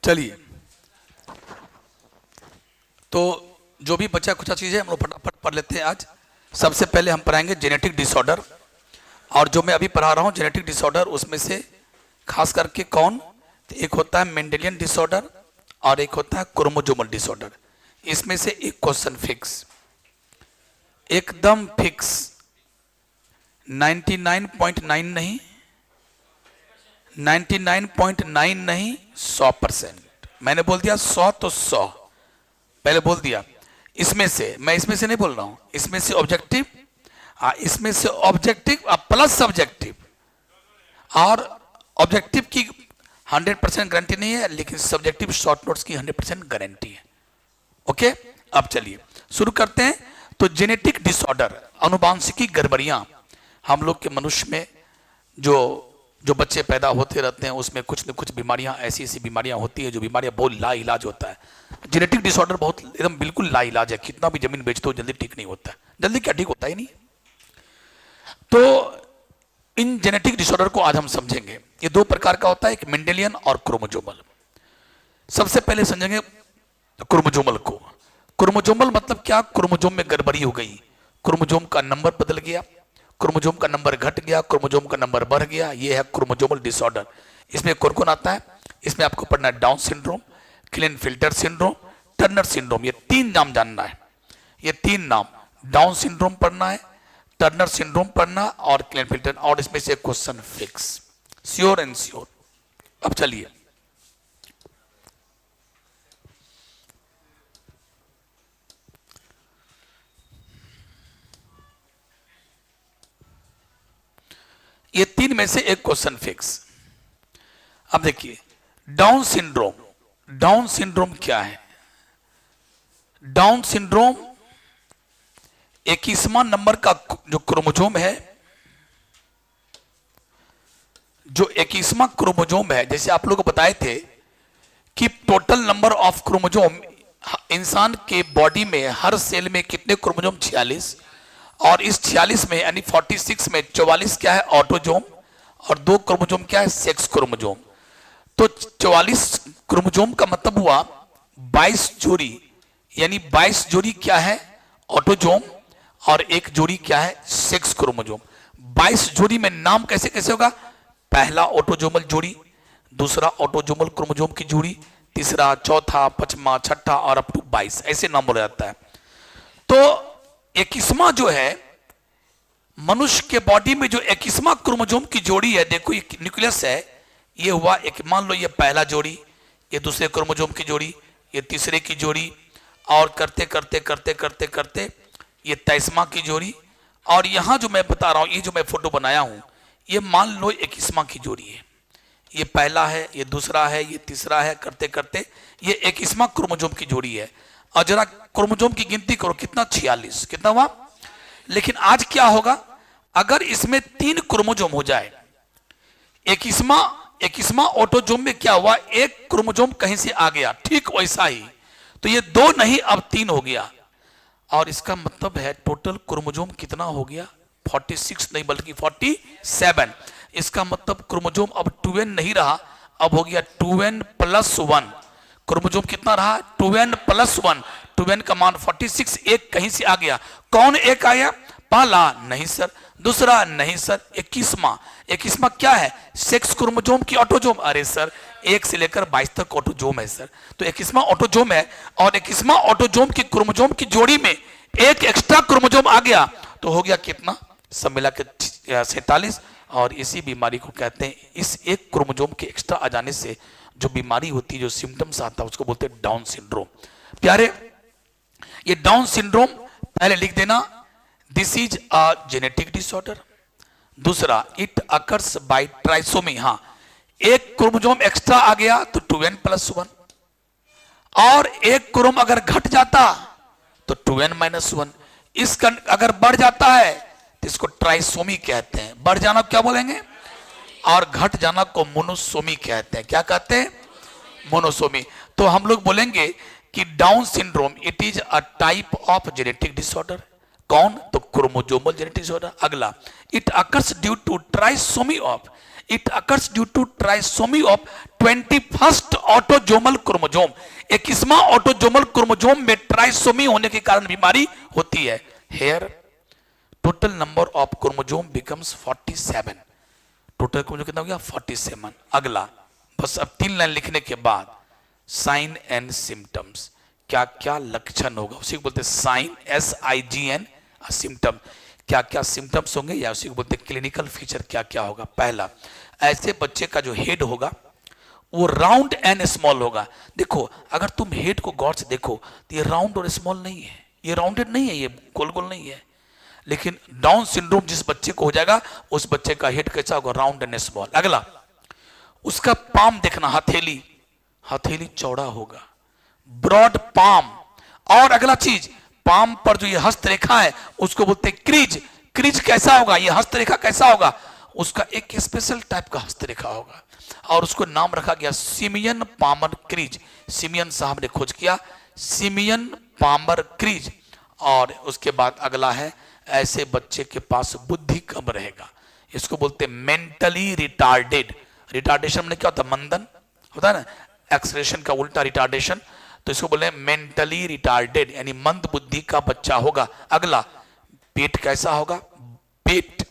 चलिए, तो जो भी बचा कुछ चीज़ें हम लोग फटाफट पढ़ लेते हैं आज। सबसे पहले हम पढ़ाएंगे जेनेटिक डिसऑर्डर, और जो मैं अभी पढ़ा रहा हूँ जेनेटिक डिसऑर्डर, उसमें से खास करके कौन, तो एक होता है मेंडेलियन डिसऑर्डर और एक होता है क्रोमोसोमल डिसऑर्डर। इसमें से एक क्वेश्चन फिक्स, एकदम फिक्स, 99.9 नहीं, 99.9 नहीं, 100%। मैंने बोल दिया 100 तो 100 पहले बोल दिया। इसमें से, मैं इसमें से नहीं बोल रहा हूं, इसमें से ऑब्जेक्टिव, इसमें से ऑब्जेक्टिव प्लस सब्जेक्टिव, और ऑब्जेक्टिव की 100% गारंटी नहीं है, लेकिन सब्जेक्टिव शॉर्ट नोट्स की 100% गारंटी है। ओके, अब चलिए शुरू करते हैं। तो जेनेटिक डिसऑर्डर, अनुवांशिकी गड़बड़ियां, हम लोग के मनुष्य में जो बच्चे पैदा होते रहते हैं उसमें कुछ न कुछ बीमारियां, ऐसी ऐसी बीमारियां होती है जो बीमारियां बहुत लाइलाज होता है। जेनेटिक डिसऑर्डर बहुत एकदम बिल्कुल लाइलाज है, कितना भी जमीन बेच दो जल्दी ठीक नहीं होता है। जल्दी क्या ठीक होता ही नहीं। तो इन जेनेटिक डिसऑर्डर को आज हम समझेंगे। ये दो प्रकार का होता है, एक मेंडेलियन और क्रोमोसोमल। सबसे पहले समझेंगे क्रोमोसोमल को। क्रोमोसोमल मतलब क्या, क्रोमोसोम में गड़बड़ी हो गई, क्रोमोसोम का नंबर बदल गया, क्रोमोसोम का नंबर घट गया, क्रोमोसोम का नंबर बढ़ गया, ये है क्रोमोसोमल डिसऑर्डर। इसमें कौन कौन आता है, इसमें आपको पढ़ना है Down syndrome, Klinefelter syndrome, Turner syndrome. ये तीन नाम जानना है, ये तीन नाम, डाउन सिंड्रोम पढ़ना है, टर्नर सिंड्रोम पढ़ना और क्लेनफेल्टर, और इसमें से question fix, sure and sure. अब चलिए, ये तीन में से एक क्वेश्चन फिक्स। अब देखिए, डाउन सिंड्रोम, डाउन सिंड्रोम क्या है? डाउन सिंड्रोम 21वां नंबर का जो क्रोमोसोम है, जो 21वां क्रोमोसोम है, जैसे आप लोग को बताए थे कि टोटल नंबर ऑफ क्रोमोसोम इंसान के बॉडी में हर सेल में कितने क्रोमोसोम, 46, और इस 46 में यानी 46 में 44 क्या है, ऑटोजोम, और 2 क्रोमोसोम क्या है, सेक्स क्रोमोसोम। तो 44 क्रोमोसोम का मतलब हुआ 22 जोड़ी, यानी 22 जोड़ी क्या है, ऑटोजोम, और एक जोड़ी क्या है, सेक्स क्रोमोसोम। 22 जोड़ी में नाम कैसे कैसे होगा, पहला ऑटोजोमल जोड़ी, दूसरा ऑटोजोमल क्रोमोसोम की जोड़ी, तीसरा, चौथा, पांचवा, छठा और अप टू 22, ऐसे नाम बोला जाता है। तो 21वां जो है, मनुष्य के बॉडी में जो 21वां क्रोमोसोम की जोड़ी है, देखो ये न्यूक्लियस है, ये हुआ एक, मान लो ये पहला जोड़ी, ये दूसरे क्रोमोसोम की जोड़ी, ये तीसरे की जोड़ी, और करते करते करते करते करते ये 23वां की जोड़ी, और यहां जो मैं बता रहा हूं, ये जो मैं फोटो बनाया हूं, ये मान लो 21वां की जोड़ी है। ये पहला है, ये दूसरा है, ये तीसरा है, करते करते ये 21वां क्रोमोसोम की जोड़ी है। और जरा क्रोमोसोम की गिनती करो, कितना, 46, कितना हुआ। लेकिन आज क्या होगा, अगर इसमें 3 क्रोमोसोम हो जाए, 21वां ऑटोजोम में क्या हुआ, एक क्रोमोसोम कहीं से आ गया, ठीक वैसा ही, तो ये 2 नहीं अब 3 हो गया, और इसका मतलब है टोटल क्रोमोसोम कितना हो गया, 46 नहीं बल्कि 47। इसका मतलब क्रोमोसोम अब 2n नहीं रहा, अब हो गया 2n + 1। क्रोमोसोम कितना रहा, 2n + 1, 2n का मान 46, एक कहीं से आ गया। कौन एक आया, पहला नहीं सर, दूसरा नहीं सर, 21वां क्या है, सेक्स क्रोमोसोम की ऑटोजोम, अरे सर 1 से लेकर 22 तक ऑटोजोम है सर, तो 21वां ऑटोजोम है, और 21वां ऑटोजोम की क्रोमोसोम की जोड़ी में एक एक्स्ट्रा क्रोमोसोम आ गया, तो हो गया कितना, सब मिला के 47। और इसी बीमारी को कहते हैं, इस एक क्रोमोसोम के एक्स्ट्रा आ जाने से जो बीमारी होती है, जो सिम्टम्स आता है, उसको बोलते हैं डाउन सिंड्रोम। प्यारे, ये डाउन सिंड्रोम पहले लिख देना, this is a genetic disorder. दूसरा, इट अकर्स बाय ट्राइसोमी, हाँ, एक क्रोमोसोम एक्स्ट्रा आ गया तो 2n + 1, और एक क्रोम अगर घट जाता तो 2n - 1, इसका अगर बढ़ जाता है तो इसको ट्राइसोमी कहते हैं। बढ़ जाना क्या बोलेंगे, और घट जाना को मोनोसोमी कहते हैं। क्या कहते हैं, मोनोसोमी। तो हम लोग बोलेंगे कि Down syndrome it is a type of genetic disorder. कौन, तो क्रोमोसोमल जेनेटिक डिसऑर्डर। अगला, it occurs due to trisomy of, it occurs due to trisomy of 21st autosomal chromosome. 21वां ऑटोजोमल क्रोमोजोम में ट्राइसोमी होने के कारण बीमारी होती है। Here total number of chromosome becomes 47। Total chromosome कितना हो गया? 47। अगला बस अब 3 लाइन लिखने के बाद साइन एंड सिम्टम्स, क्या क्या लक्षण होगा उसी को बोलते हैं साइन, SIGN, सिम्टम, क्या क्या सिम्टम्स होंगे या उसी को बोलते हैं क्लिनिकल फीचर क्या क्या होगा। पहला, ऐसे बच्चे का जो हेड होगा वो राउंड एंड स्मॉल होगा। देखो अगर तुम हेड को गौर से देखो तो ये राउंड और स्मॉल नहीं है, ये राउंडेड नहीं है, ये गोल गोल नहीं है। लेकिन डाउन सिंड्रोम जिस बच्चे को हो जाएगा उस बच्चे का हेड कैसा होगा? Round and small. अगला, उसका पाम देखना, हथेली, हथेली चौड़ा होगा, ब्रॉड पाम। और अगला चीज, पाम पर जो ये हस्तरेखा है उसको बोलते हैं क्रीज। क्रीज कैसा होगा? ये हस्तरेखा कैसा होगा? उसका एक स्पेशल टाइप का हस्तरेखा होगा और उसको नाम रखा गया सिमियन पामर क्रीज। सिमियन साहब ने खोज किया सिमियन पामर क्रीज। और उसके बाद अगला है, ऐसे बच्चे के पास बुद्धि कम रहेगा, इसको बोलते हैं मेंटली रिटार्डेड। रिटार्डेशन में क्या होता है? मंदन होता है ना, एक्सलेशन का उल्टा रिटार्डेशन, तो इसको बोले मेंटली रिटार्डेड यानी मंद बुद्धि का बच्चा होगा। अगला, पेट कैसा होगा? पेट,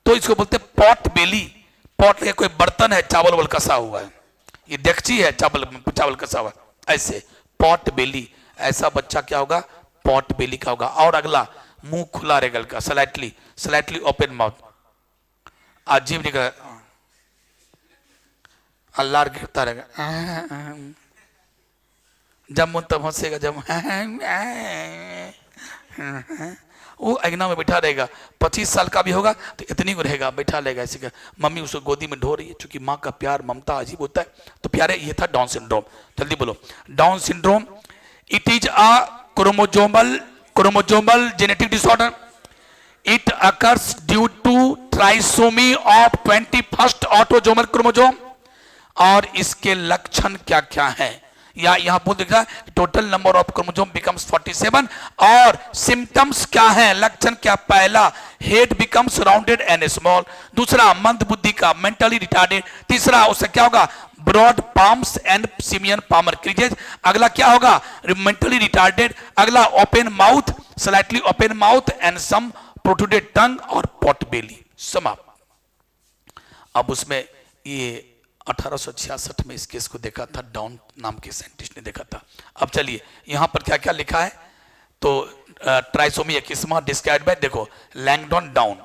तो इसको बोलते हैं पॉट बेली। पॉट के कोई बर्तन है चावल वावल कसा हुआ है, ये डेगची है चावल चावल कसा हुआ, ऐसे पॉट बेली, ऐसा बच्चा क्या होगा? पॉट बेली का होगा। और अगला, मुंह खुला रहेगा का, स्लाइटली स्लाइटली ओपन माउथ, अजीब निकल, अल्लाह गिरता रहेगा, जब मुंह तब हंसेगा, जब वो अगना में बैठा रहेगा। 25 साल का भी होगा तो इतनी को रहेगा, बैठा रहेगा ऐसे कर, मम्मी उसको गोदी में ढो रही है, क्योंकि माँ का प्यार ममता अजीब होता है। तो प्यारे, ये था डाउन सिंड्रोम। जल्दी बोलो, Down syndrome it is a chromosomal genetic disorder. It occurs due to trisomy of 21st autosomal chromosome. और इसके लक्षण क्या क्या है, या यहां बोल दिख रहा है total number of chromosome becomes 47। और सिम्टम्स क्या है, लक्षण क्या? पहला, head becomes rounded and small. दूसरा, मंद बुद्धि का, मेंटली रिटार्डेड। तीसरा, उससे क्या होगा? Broad palms and simian palmar creases. अगला क्या होगा? Mentally retarded. अगला, open mouth, slightly open mouth and some protruded tongue और पॉट बेली। समाप्त। अब उसमें ये 1866 में इस केस को देखा था, डाउन नाम के साइंटिस्ट ने देखा था। अब चलिए यहां पर क्या क्या लिखा है, तो ट्राइसोमी 21वां डिस्क्राइब्ड बाय, देखो लैंगडॉन डाउन।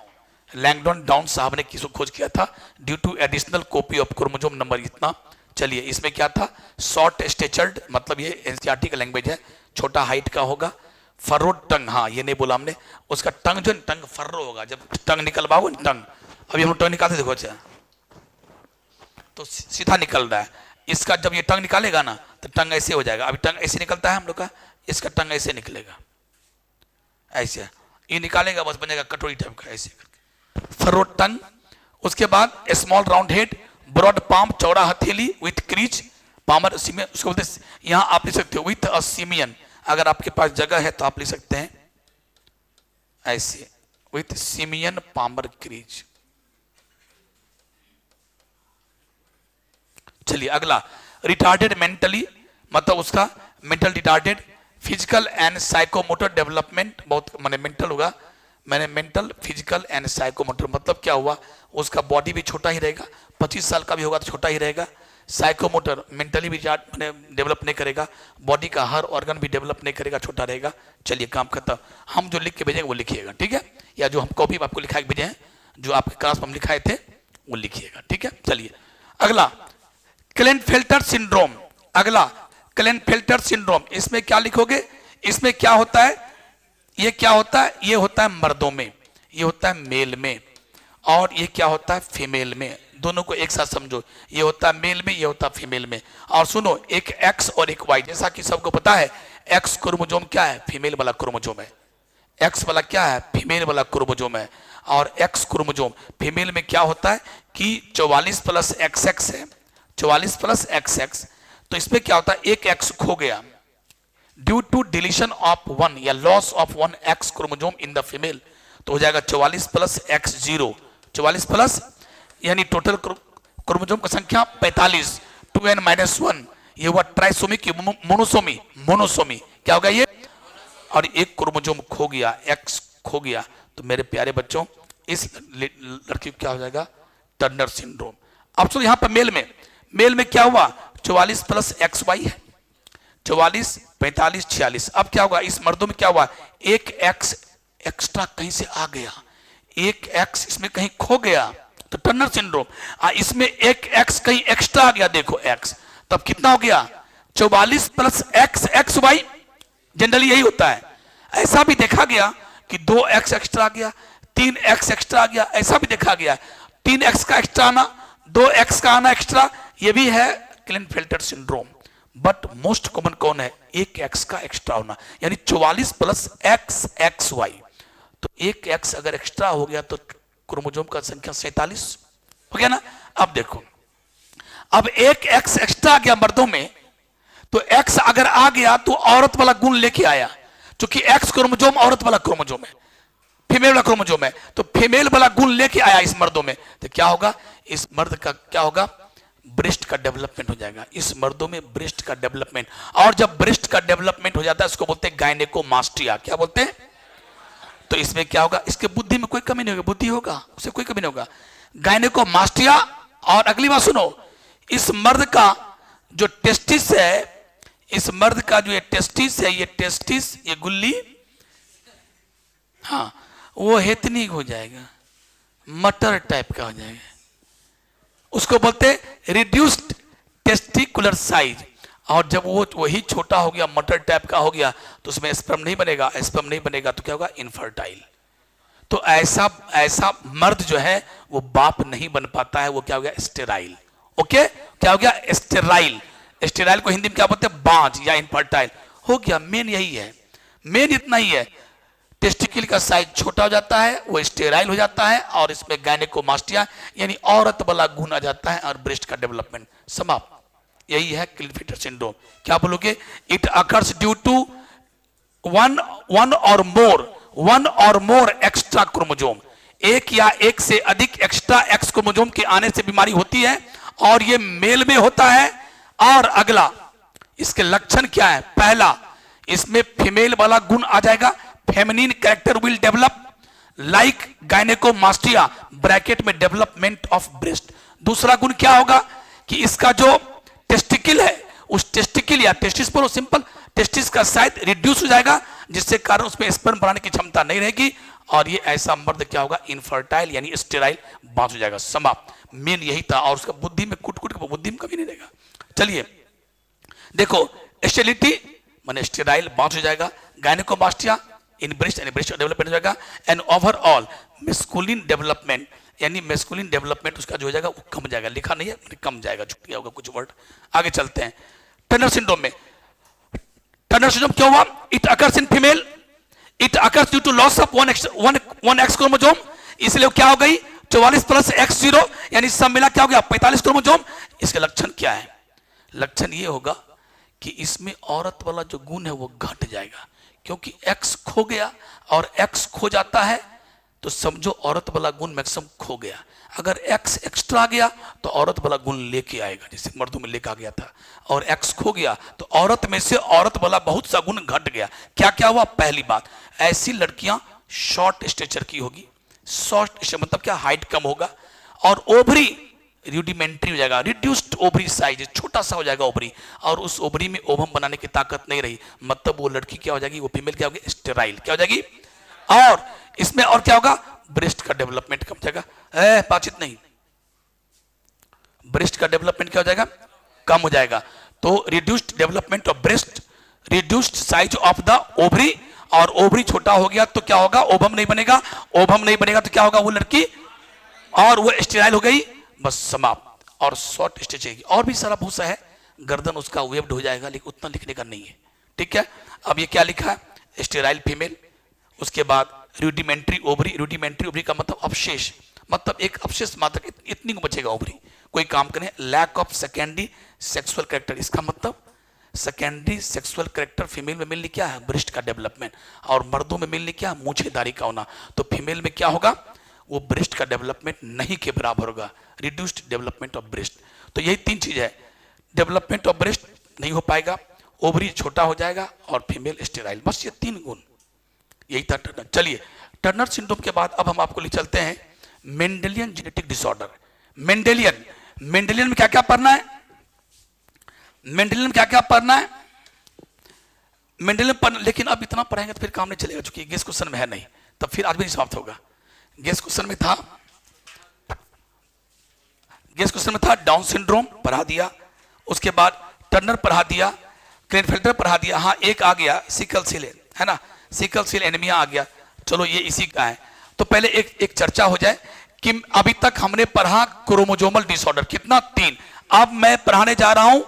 लैंगडॉन डाउन साहब ने किसको खोज किया था? Due to additional copy of chromosome number इतना। चलिए इसमें क्या था? शॉर्ट स्टेचर्ड, मतलब ये एनसीईआरटी का लैंग्वेज है, छोटा हाइट का होगा। फर्रोड टंग, हाँ ये नहीं बोला हमने, उसका टंग जो टंग फर्रो होगा, जब टंग निकलवाओ टंग, अभी हम टंग निकालते देखो, अच्छा तो सीधा निकल रहा है। इसका जब ये टंग निकालेगा ना तो टंग ऐसे हो जाएगा। अभी टंग ऐसे निकलता है हम लोग का, इसका टंग ऐसे निकलेगा, ऐसे ये निकालेगा, बस बनेगा कटोरी टाइप का ऐसे करके, फर्रोड टंग। उसके बाद small round head, broad palm, चौड़ा हथेली विथ क्रीज, पामर सिमियन, उसको बोलते हैं, यहां आप लिख सकते हो विथ अ सिमियन, अगर आपके पास जगह है तो आप लिख सकते हैं ऐसे, विथ सिमियन पामर क्रीज। चलिए अगला, रिटार्डेड मेंटली, मतलब उसका mental retarded. Physical and psychomotor development, बहुत मैंने मेंटल होगा, मैंने मेंटल, फिजिकल एंड साइकोमोटर, मतलब क्या हुआ? उसका बॉडी भी छोटा ही रहेगा, 25 साल का भी होगा तो छोटा ही रहेगा। साइकोमोटर, मेंटली भी डेवलप नहीं करेगा, बॉडी का हर ऑर्गन भी डेवलप नहीं करेगा, छोटा रहेगा। चलिए काम खत्म। हम जो लिख के भेजेंगे वो लिखिएगा, ठीक है? या जो हम कॉपी आपको लिखा के भेजे हैं, जो आपके क्लास में हम लिखाए थे वो लिखिएगा, ठीक है? चलिए अगला, क्लेनफेल्टर सिंड्रोम। अगला, क्लेनफेल्टर सिंड्रोम, इसमें क्या लिखोगे? इसमें क्या होता है? ये क्या होता है? ये होता है मर्दों में, ये होता है मेल में, और ये क्या होता है? फीमेल में। दोनों को एक साथ समझो, ये होता है मेल में, ये होता है फीमेल में। और सुनो, एक एक्स और एक वाई, जैसा कि सबको पता है एक्स क्रोमोसोम क्या है? फीमेल वाला क्रोमोसोम है। एक्स वाला क्या है? फीमेल वाला क्रोमोसोम है। और एक्स क्रोमोसोम फीमेल में क्या होता है कि 44 प्लस XX है, 44 प्लस XX। तो इसमें क्या होता है? एक एक्स खो गया ड्यू टू डिलीशन ऑफ 1 या loss of 1 x chromosome in the female, तो हो जाएगा 44 प्लस X0, 44 प्लस यानी टोटल क्रोमोसोम की संख्या 45, 2n-1, ये हुआ ट्राइसोमी की मोनोसोमी, मोनोसोमी क्या होगा ये, और एक क्रोमोसोम खो गया, एक्स खो गया, तो मेरे प्यारे बच्चों इस लड़की को क्या हो जाएगा, टर्नर सिंड्रोम। अब सुनो यहाँ पर मेल में क्या हुआ, 44 प्लस एक्स वाई है, 44, 45, 46। अब क्या होगा, इस मर्दों में क्या हुआ, एक एक्स एक्स्ट्रा कहीं से आ गया, एक एक्स इसमें कहीं खो गया, तो टर्नर सिंड्रोम। इसमें एक एक्स कहीं एक्स्ट्रा आ गया, देखो एक्स, तब कितना हो गया, 44 plus X X Y, generally यही होता है। ऐसा भी देखा गया कि 2 एक्स एक्स्ट्रा आ गया, 3 एक्स एक्स्ट्रा आ गया, ऐसा भी देखा गया 3 एक्स का एक्स्ट्रा आना, 2 एक्स का आना एक्स्ट्रा, ये भी है क्लिनफेल्टर सिंड्रोम। बट मोस्ट कॉमन कौन है, एक एक्स का एक्स्ट्रा होना, यानी 44 प्लस एक्स एक्स वाई, तो एक एक्स अगर एक्स्ट्रा हो गया तो क्रोमोसोम का संख्या 47 हो गया ना। अब देखो, अब एक एक्स एक्स्ट्रा आ गया मर्दों में, तो एक्स अगर आ गया तो औरत वाला गुण लेके आया, क्योंकि एक्स क्रोमोसोम औरत वाला क्रोमोसोम है, फीमेल वाला क्रोमोसोम है, तो फीमेल वाला गुण लेके आया इस मर्दों में, तो क्या होगा, इस मर्द का क्या होगा, ब्रेस्ट का डेवलपमेंट हो जाएगा, इस मर्दों में ब्रेस्ट का डेवलपमेंट। और जब ब्रेस्ट का डेवलपमेंट हो जाता है उसको बोलते हैं गायनेकोमास्टिया, क्या बोलते हैं। तो इसमें क्या होगा, इसके बुद्धि में कोई कमी नहीं होगी, बुद्धि होगा उसे कोई कमी नहीं होगा, गायनेकोमास्टिया। और अगली बात सुनो, इस मर्द का जो टेस्टिस है, इस मर्द का जो ये टेस्टिस है, ये टेस्टिस, ये गुल्ली, हाँ वो हेतनिक हो जाएगा, मटर टाइप का हो जाएगा, उसको बोलते हैं रिड्यूस्ड टेस्टिकुलर साइज। और जब वो वही छोटा हो गया, मटर टाइप का हो गया, तो उसमें स्पर्म नहीं बनेगा, स्पर्म नहीं बनेगा तो क्या होगा, इनफर्टाइल। तो ऐसा मर्द जो है वो बाप नहीं बन पाता है, वो क्या हो गया, स्टेराइल। ओके, क्या हो गया, स्टेराइल। स्टेराइल को हिंदी में क्या बोलते हैं, बांझ या इनफर्टाइल हो गया। मेन यही है, मेन इतना ही है, टेस्टिकल का साइज छोटा हो जाता है, वो स्टेराइल हो जाता है, और इसमें गायनेकोमास्टिया यानी औरत वाला गुण आ जाता है, और ब्रेस्ट का डेवलपमेंट समाप्त। यही है क्लिनफेल्टर सिंड्रोम। क्या बोलोगे, it occurs due to one और मोर एक्स्ट्रा क्रोमोसोम, एक या एक से अधिक एक्स्ट्रा एक्स क्रोमोसोम के आने से बीमारी होती है, और ये मेल में होता है। और अगला इसके लक्षण क्या है, पहला इसमें फीमेल वाला गुण आ जाएगा, feminine character will develop like gynaecomastia bracket में डेवलपमेंट ऑफ ब्रेस्ट। दूसरा गुण क्या होगा कि इसका जो टेस्टिकल है, उस टेस्टिकल या टेस्टिस बोलो सिंपल, टेस्टिस का साइज रिड्यूस हो जाएगा, जिससे कारण उसमें स्पर्म बनाने की क्षमता नहीं रहेगी, और ये ऐसा मर्द क्या होगा, इनफर्टाइल यानी स्टेराइल बांझ हो जाएगा, समाप्त। मेन यही था, और उसका बुद्धि में कुट बुद्धि में कभी नहीं रहेगा। चलिए देखो, स्टेरिलिटी माने स्टेराइल बांझ हो जाएगा, गायनेकोमास्टिया इन ब्रेस्ट यानी ब्रेस्ट डेवलपमेंट हो जाएगा, एंड ओवरऑल मेस्कुलिन डेवलपमेंट यानी मेस्कुलिन डेवलपमेंट उसका जो हो जाएगा वो कम जाएगा, लिखा नहीं है कम जाएगा, छूट गया होगा कुछ वर्ड। आगे चलते हैं, टर्नर सिंड्रोम में, टर्नर सिंड्रोम क्यों हुआ, it occurs in female, it occurs due to loss of one X chromosome, इसलिए क्या हो गई 44 प्लस एक्स 0 यानी सब मिला क्या हो गया 45 क्रोमोसोम। इसके लक्षण क्या है, लक्षण ये होगा कि इसमें औरत वाला जो गुण है वो घट जाएगा, क्योंकि एक्स खो गया, और एक्स खो जाता है तो समझो औरत वाला गुण मैक्सिमम खो गया। अगर एक्स एक्स्ट्रा आ गया तो औरत वाला गुण लेके आएगा, जैसे मर्दों में लेके आ गया था, और एक्स खो गया तो औरत में से औरत वाला बहुत सा गुण घट गया। क्या क्या हुआ, पहली बात, ऐसी लड़कियां शॉर्ट स्टेचर की होगी, शॉर्ट स्टेचर मतलब क्या, हाइट कम होगा, और ओवरी रूडिमेंट्री हो जाएगा, रिड्यूस्ड ओवरी साइज, छोटा सा हो जाएगा ओवरी, और उस ओवरी में ओवम बनाने की ताकत नहीं रही, मतलब वो लड़की क्या हो जाएगी, वो फीमेल क्या होगी, स्टेराइल क्या हो जाएगी। और इसमें और क्या होगा, ब्रेस्ट का डेवलपमेंट कम जाएगा, बातचीत नहीं, ब्रेस्ट का डेवलपमेंट क्या हो जाएगा, कम हो जाएगा। तो reduced development of breast, reduced size of the ovary, और ओवरी छोटा हो गया तो क्या होगा, ओवम नहीं बनेगा, ओवम नहीं बनेगा तो क्या होगा, वो लड़की और वो स्टेराइल हो गई, बस समाप्त। और शॉर्ट स्टेज है, और भी सारा बहुत सा है, गर्दन उसका वेव्ड हो जाएगा, लेकिन उतना लिखने का नहीं है, ठीक है। अब ये क्या लिखा है, स्टेराइल फीमेल, उसके बाद रूडिमेंट्री ओवरी का मतलब अवशेष, मतलब एक अवशेष मात्र इतनी को बचेगा ओवरी, कोई काम करें। Lack of secondary sexual character, इसका मतलब सेकेंडरी सेक्सुअल कैरेक्टर फीमेल में मिलने क्या है, ब्रेस्ट का डेवलपमेंट, और मर्दों में मिलने क्या, मूछेदारी का होना। तो फीमेल में क्या होगा, वो ब्रेस्ट का डेवलपमेंट नहीं के बराबर होगा, रिड्यूस्ड डेवलपमेंट ऑफ ब्रेस्ट। तो यही तीन चीज है, डेवलपमेंट ऑफ ब्रेस्ट नहीं हो पाएगा, ओवरी छोटा हो जाएगा और फीमेल स्टेराइल, बस ये तीन गुण, यही था टर्नर। चलिए टर्नर सिंड्रोम के बाद अब हम आपको ले चलते हैं मेंडेलियन जेनेटिक डिसऑर्डर। मेंडेलियन में क्या क्या पढ़ना है, मेंडेलियन में क्या क्या पढ़ना है, मेंडेलियन पढ़ना, लेकिन अब इतना पढ़ाएंगे तो फिर काम नहीं चलेगा, क्योंकि गेस क्वेश्चन में है नहीं, तब फिर आज भी नहीं समाप्त होगा। गेस क्वेश्चन में था डाउन सिंड्रोम पढ़ा दिया, उसके बाद टर्नर पढ़ा दिया, क्लेनफेल्टर पढ़ा दिया, हाँ एक आ गया सिकल सेल, है ना, सिकल सेल एनीमिया आ गया। चलो ये इसी का है। तो पहले एक चर्चा हो जाए कि अभी तक हमने पढ़ा क्रोमोजोमल डिसऑर्डर, कितना, 3। अब मैं पढ़ाने जा रहा हूं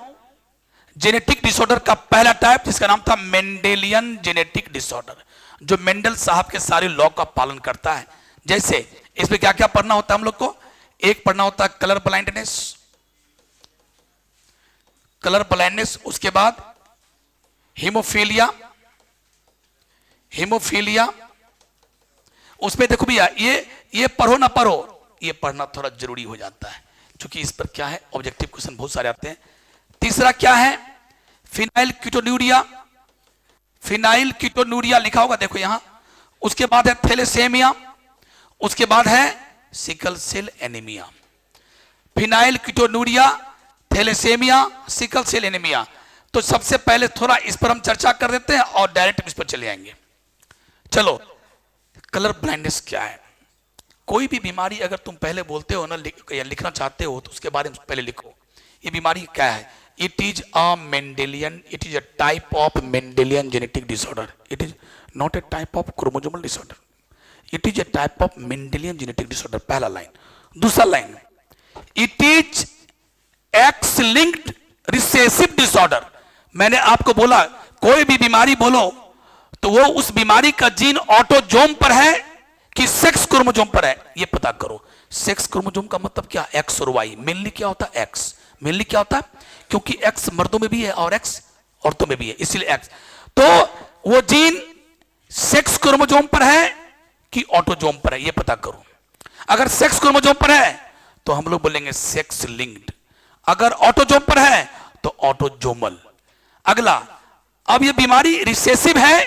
जेनेटिक डिसऑर्डर का पहला टाइप, जिसका नाम था मेंडेलियन जेनेटिक डिसऑर्डर, जो मेंडल साहब के सारे लॉ का पालन करता है। जैसे इसमें क्या क्या पढ़ना होता है हम लोग को, एक पढ़ना होता है कलर ब्लाइंडनेस, उसके बाद हीमोफीलिया, उसमें देखो भैया ये पढ़ो ना पढ़ो, ये पढ़ना थोड़ा जरूरी हो जाता है, क्योंकि इस पर क्या है ऑब्जेक्टिव क्वेश्चन बहुत सारे आते हैं। तीसरा क्या है, फिनाइल कीटोन्यूरिया लिखा होगा देखो यहां, उसके बाद है थैलेसेमिया, उसके बाद है sickle cell anaemia. Phenylketonuria, thalassaemia, sickle cell anaemia. तो सबसे पहले थोड़ा इस पर हम चर्चा कर देते हैं और डायरेक्ट इस पर चले आएंगे। चलो कलर ब्लाइंडनेस क्या है, कोई भी बीमारी अगर तुम पहले बोलते हो ना या लिखना चाहते हो तो उसके बारे में पहले लिखो, ये बीमारी क्या है। It is a type of Mendelian genetic disorder, it is not a type of chromosomal disorder, it is a type of Mendelian genetic disorder, पहला लाइन। दूसरा line, it is x linked recessive disorder. मैंने आपको बोला कोई भी बीमारी बोलो तो वो उस बीमारी का जीन ऑटोजोम पर है कि सेक्स क्रोमोसोम पर है, ये पता करो। सेक्स क्रोमोसोम का मतलब क्या, एक्स और वाई। मेनली क्या होता है, एक्स। मेनली क्या होता है, क्योंकि एक्स मर्दों में भी है और एक्स औरतों में भी है, इसलिए एक्स। तो वो जीन सेक्स क्रोमोसोम पर है कि ऑटोजोम पर है, ये पता करो। अगर सेक्स क्रोमोसोम पर है तो हम लोग बोलेंगे सेक्स लिंक्ड, अगर ऑटोजोम पर है तो ऑटोजोमल। अगला, अब ये बीमारी रिसेसिव है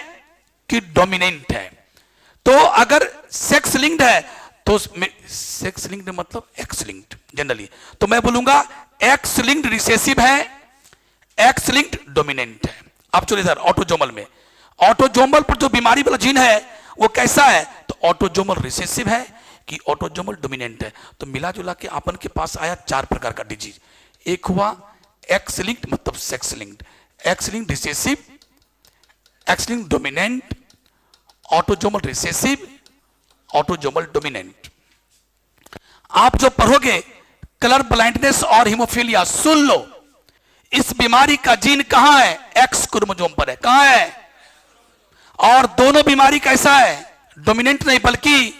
कि डोमिनेंट है। तो अगर सेक्स लिंक्ड है तो सेक्स लिंक्ड मतलब एक्स लिंक्ड जनरली, तो मैं बोलूंगा एक्स लिंक्ड रिसेसिव है, एक्स लिंक्ड डोमिनेंट है। अब चलिए सर ऑटोजोमल में, ऑटोजोमल पर जो बीमारी वाला जीन है वो कैसा है, तो ऑटोजोमल रिसेसिव है कि ऑटोजोमल डोमिनेंट है। तो मिला जुला के अपन के पास आया 4 प्रकार का डिजीज। एक हुआ एक्स लिंक्ड मतलब sex linked, x linked recessive, x linked dominant, autosomal recessive, autosomal dominant. आप जो पढ़ोगे कलर ब्लाइंडनेस और हीमोफीलिया, सुन लो इस बीमारी का जीन कहां है, एक्स क्रोमोसोम पर है, कहां है, और दोनों बीमारी कैसा है, डोमिनेंट नहीं बल्कि,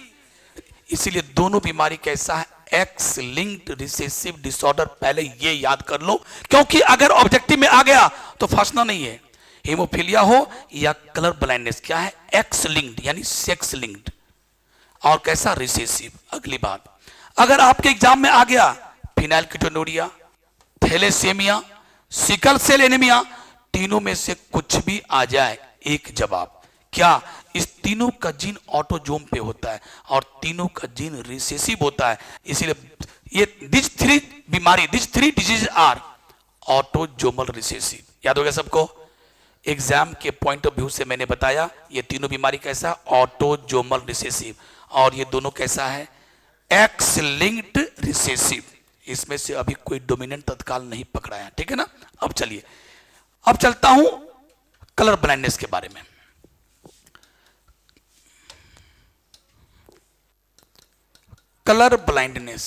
इसीलिए दोनों बीमारी कैसा है, एक्स लिंक्ड रिसेसिव डिसऑर्डर। पहले ये याद कर लो, क्योंकि अगर ऑब्जेक्टिव में आ गया तो फंसना नहीं है। हीमोफीलिया हो या कलर ब्लाइंडनेस, क्या है, एक्स लिंक्ड यानी सेक्स लिंक्ड, और कैसा, रिसेसिव। अगली बात, अगर आपके एग्जाम में आ गया phenylketonuria, thalassaemia, sickle cell anaemia, तीनों में से कुछ भी आ जाए, एक जवाब, क्या इस तीनों का जीन ऑटोजोम पे होता है और तीनों का जीन रिसेसिव होता है। इसीलिए ये this three disease are autosomal recessive. याद हो गया सबको, एग्जाम के पॉइंट ऑफ व्यू से मैंने बताया ये तीनों बीमारी कैसा, ऑटोजोमल रिसेसिव, और ये दोनों कैसा है, एक्स लिंक्ड रिसेसिव। इसमें से अभी कोई डोमिनेंट तत्काल नहीं पकड़ाया, ठीक है ना। अब चलिए, अब चलता हूं कलर ब्लाइंडनेस के बारे में। कलर ब्लाइंडनेस